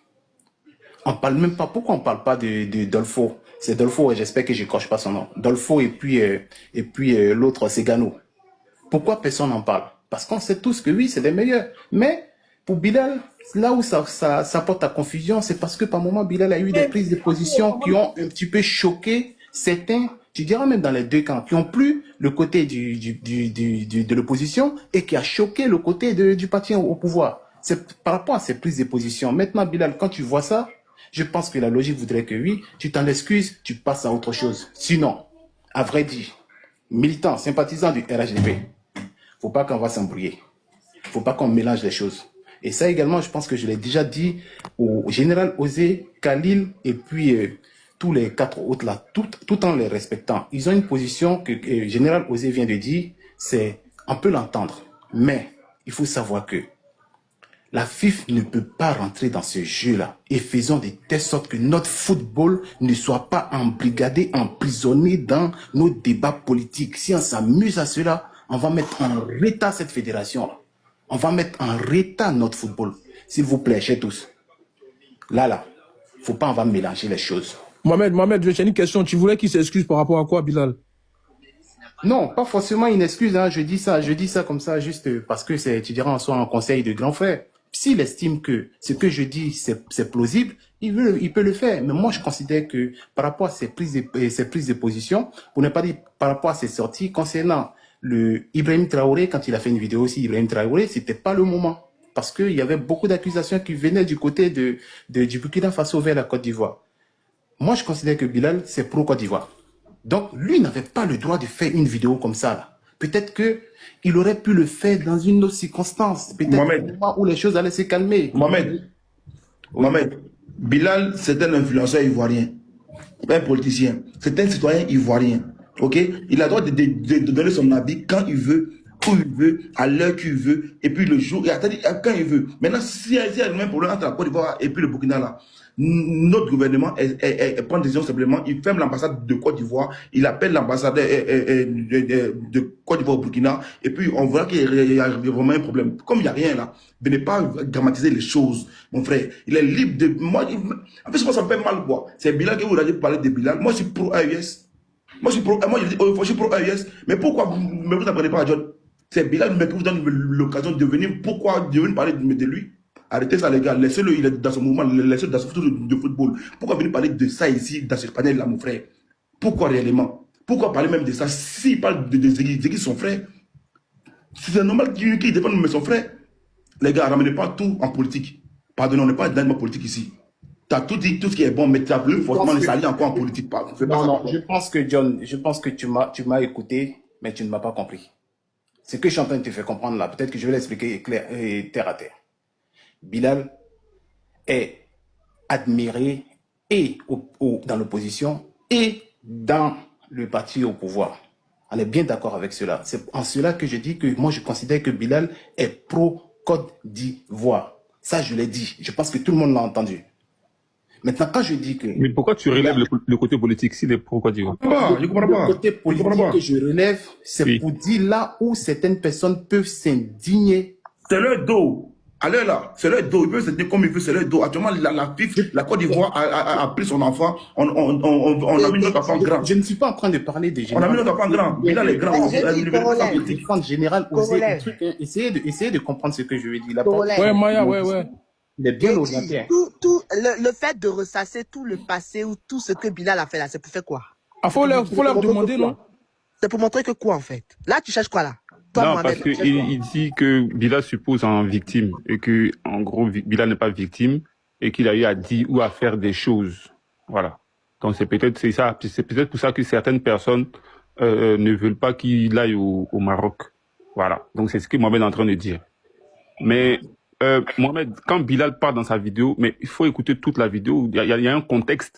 On parle même pas, pourquoi on parle pas de Dolfo? C'est Dolfo, j'espère que je coche pas son nom. Dolfo et puis l'autre, c'est Gano. Pourquoi personne n'en parle? Parce qu'on sait tous que oui, c'est des meilleurs. Mais, pour Bilal, là où ça porte à confusion, c'est parce que par moment, Bilal a eu des prises de position qui ont un petit peu choqué certains, tu diras même dans les deux camps, qui ont plu le côté de l'opposition et qui a choqué le côté du parti au pouvoir. C'est par rapport à ces prises de position. Maintenant, Bilal, quand tu vois ça, je pense que la logique voudrait que oui, tu t'en excuses, tu passes à autre chose. Sinon, à vrai dire, militant, sympathisant du RHDP, faut pas qu'on va s'embrouiller. Faut pas qu'on mélange les choses. Et ça également, je pense que je l'ai déjà dit au général Osé, Khalil et puis tous les quatre autres là, tout en les respectant. Ils ont une position que le général Osé vient de dire, c'est, on peut l'entendre, mais il faut savoir que la FIF ne peut pas rentrer dans ce jeu-là et faisons de telle sorte que notre football ne soit pas embrigadé, emprisonné dans nos débats politiques. Si on s'amuse à cela, on va mettre en retard cette fédération-là. On va mettre en retard notre football. S'il vous plaît, chez tous. Là, faut pas, on va mélanger les choses. Mohamed, j'ai une question. Tu voulais qu'il s'excuse par rapport à quoi, Bilal? Non, pas forcément une excuse. Hein. Je dis ça comme ça juste parce que tu diras en soi un conseil de grand frère. S'il estime que ce que je dis, c'est plausible, il peut le faire. Mais moi, je considère que par rapport à ces prises de position, pour ne pas dire par rapport à ces sorties concernant le Ibrahim Traoré, quand il a fait une vidéo aussi, Ibrahim Traoré, c'était pas le moment. Parce qu'il y avait beaucoup d'accusations qui venaient du côté du Burkina Faso vers la Côte d'Ivoire. Moi, je considère que Bilal, c'est pro-Côte d'Ivoire. Donc, lui n'avait pas le droit de faire une vidéo comme ça, là. Peut-être qu'il aurait pu le faire dans une autre circonstance. Peut-être au moment où les choses allaient se calmer. Mohamed, Bilal, c'est un influenceur ivoirien, un politicien. C'est un citoyen ivoirien. Ok? Il a le droit de donner son avis quand il veut, où il veut, à l'heure qu'il veut, et puis le jour, quand il veut. Maintenant, s'il y a le même problème entre la Côte d'Ivoire et puis le Burkina, là, notre gouvernement prend une décision simplement, il ferme l'ambassade de Côte d'Ivoire, il appelle l'ambassadeur de Côte d'Ivoire au Burkina, et puis on voit qu'il y a vraiment un problème. Comme il n'y a rien là, de ne pas dramatiser les choses, mon frère, il est libre de... Moi, en fait, moi, ça me fait mal, quoi. C'est Bilal que vous avez parlé de Bilal. Moi, je suis pro-AES. Moi, je suis pro-AES. Mais pourquoi vous n'apprenez pas à John? C'est Bilal qui vous donne l'occasion de venir. Pourquoi de venir parler de lui? Arrêtez ça, les gars. Laissez-le, il est dans son mouvement, laissez-le dans son de football. Pourquoi venir parler de ça ici, dans ce panel-là, mon frère? Pourquoi réellement? Pourquoi parler même de ça? S'il parle de Zeki, son frère, c'est normal qu'il défende son frère. Les gars, ramenez pas tout en politique. Pardonnez, on n'est pas dans le politique ici. Tu as tout dit, tout ce qui est bon, mais tu as voulu forcément les salir encore en politique. Non, je pense que John, tu m'as écouté, mais tu ne m'as pas compris. Ce que je suis en train de te faire comprendre là, peut-être que je vais l'expliquer clair et terre à terre. Bilal est admiré et dans l'opposition et dans le parti au pouvoir. On est bien d'accord avec cela. C'est en cela que je dis que moi je considère que Bilal est pro-Côte d'Ivoire. Ça je l'ai dit. Je pense que tout le monde l'a entendu. Maintenant, quand je dis que... Mais pourquoi tu relèves le côté politique s'il est pro-Côte d'Ivoire? Le côté politique que je relève, c'est pour dire là où certaines personnes peuvent s'indigner. C'est leur dos. Allez là, c'est leur dos. Ils peuvent se dire comme ils veulent, c'est leur dos. Actuellement, la FIF, la Côte d'Ivoire a pris son enfant. On a mis notre enfant grand. Je ne suis pas en train de parler des généraux. On a mis notre enfant grand. Il a les grands. En général, essayez de comprendre ce que je veux dire. Ouais, Maya, ouais. Il est bien orienté. Le fait de ressasser tout le passé ou tout ce que Bilal a fait là, c'est pour faire quoi? Ah, faut leur demander, non? C'est pour montrer que quoi en fait? Là, tu cherches quoi là? Non, parce qu'il dit que Bilal suppose en victime et que, en gros, Bilal n'est pas victime et qu'il a eu à dire ou à faire des choses. Voilà. Donc c'est peut-être pour ça que certaines personnes ne veulent pas qu'il aille au Maroc. Voilà. Donc c'est ce que Mohamed est en train de dire. Mais Mohamed, quand Bilal parle dans sa vidéo, mais il faut écouter toute la vidéo. Il y a un contexte.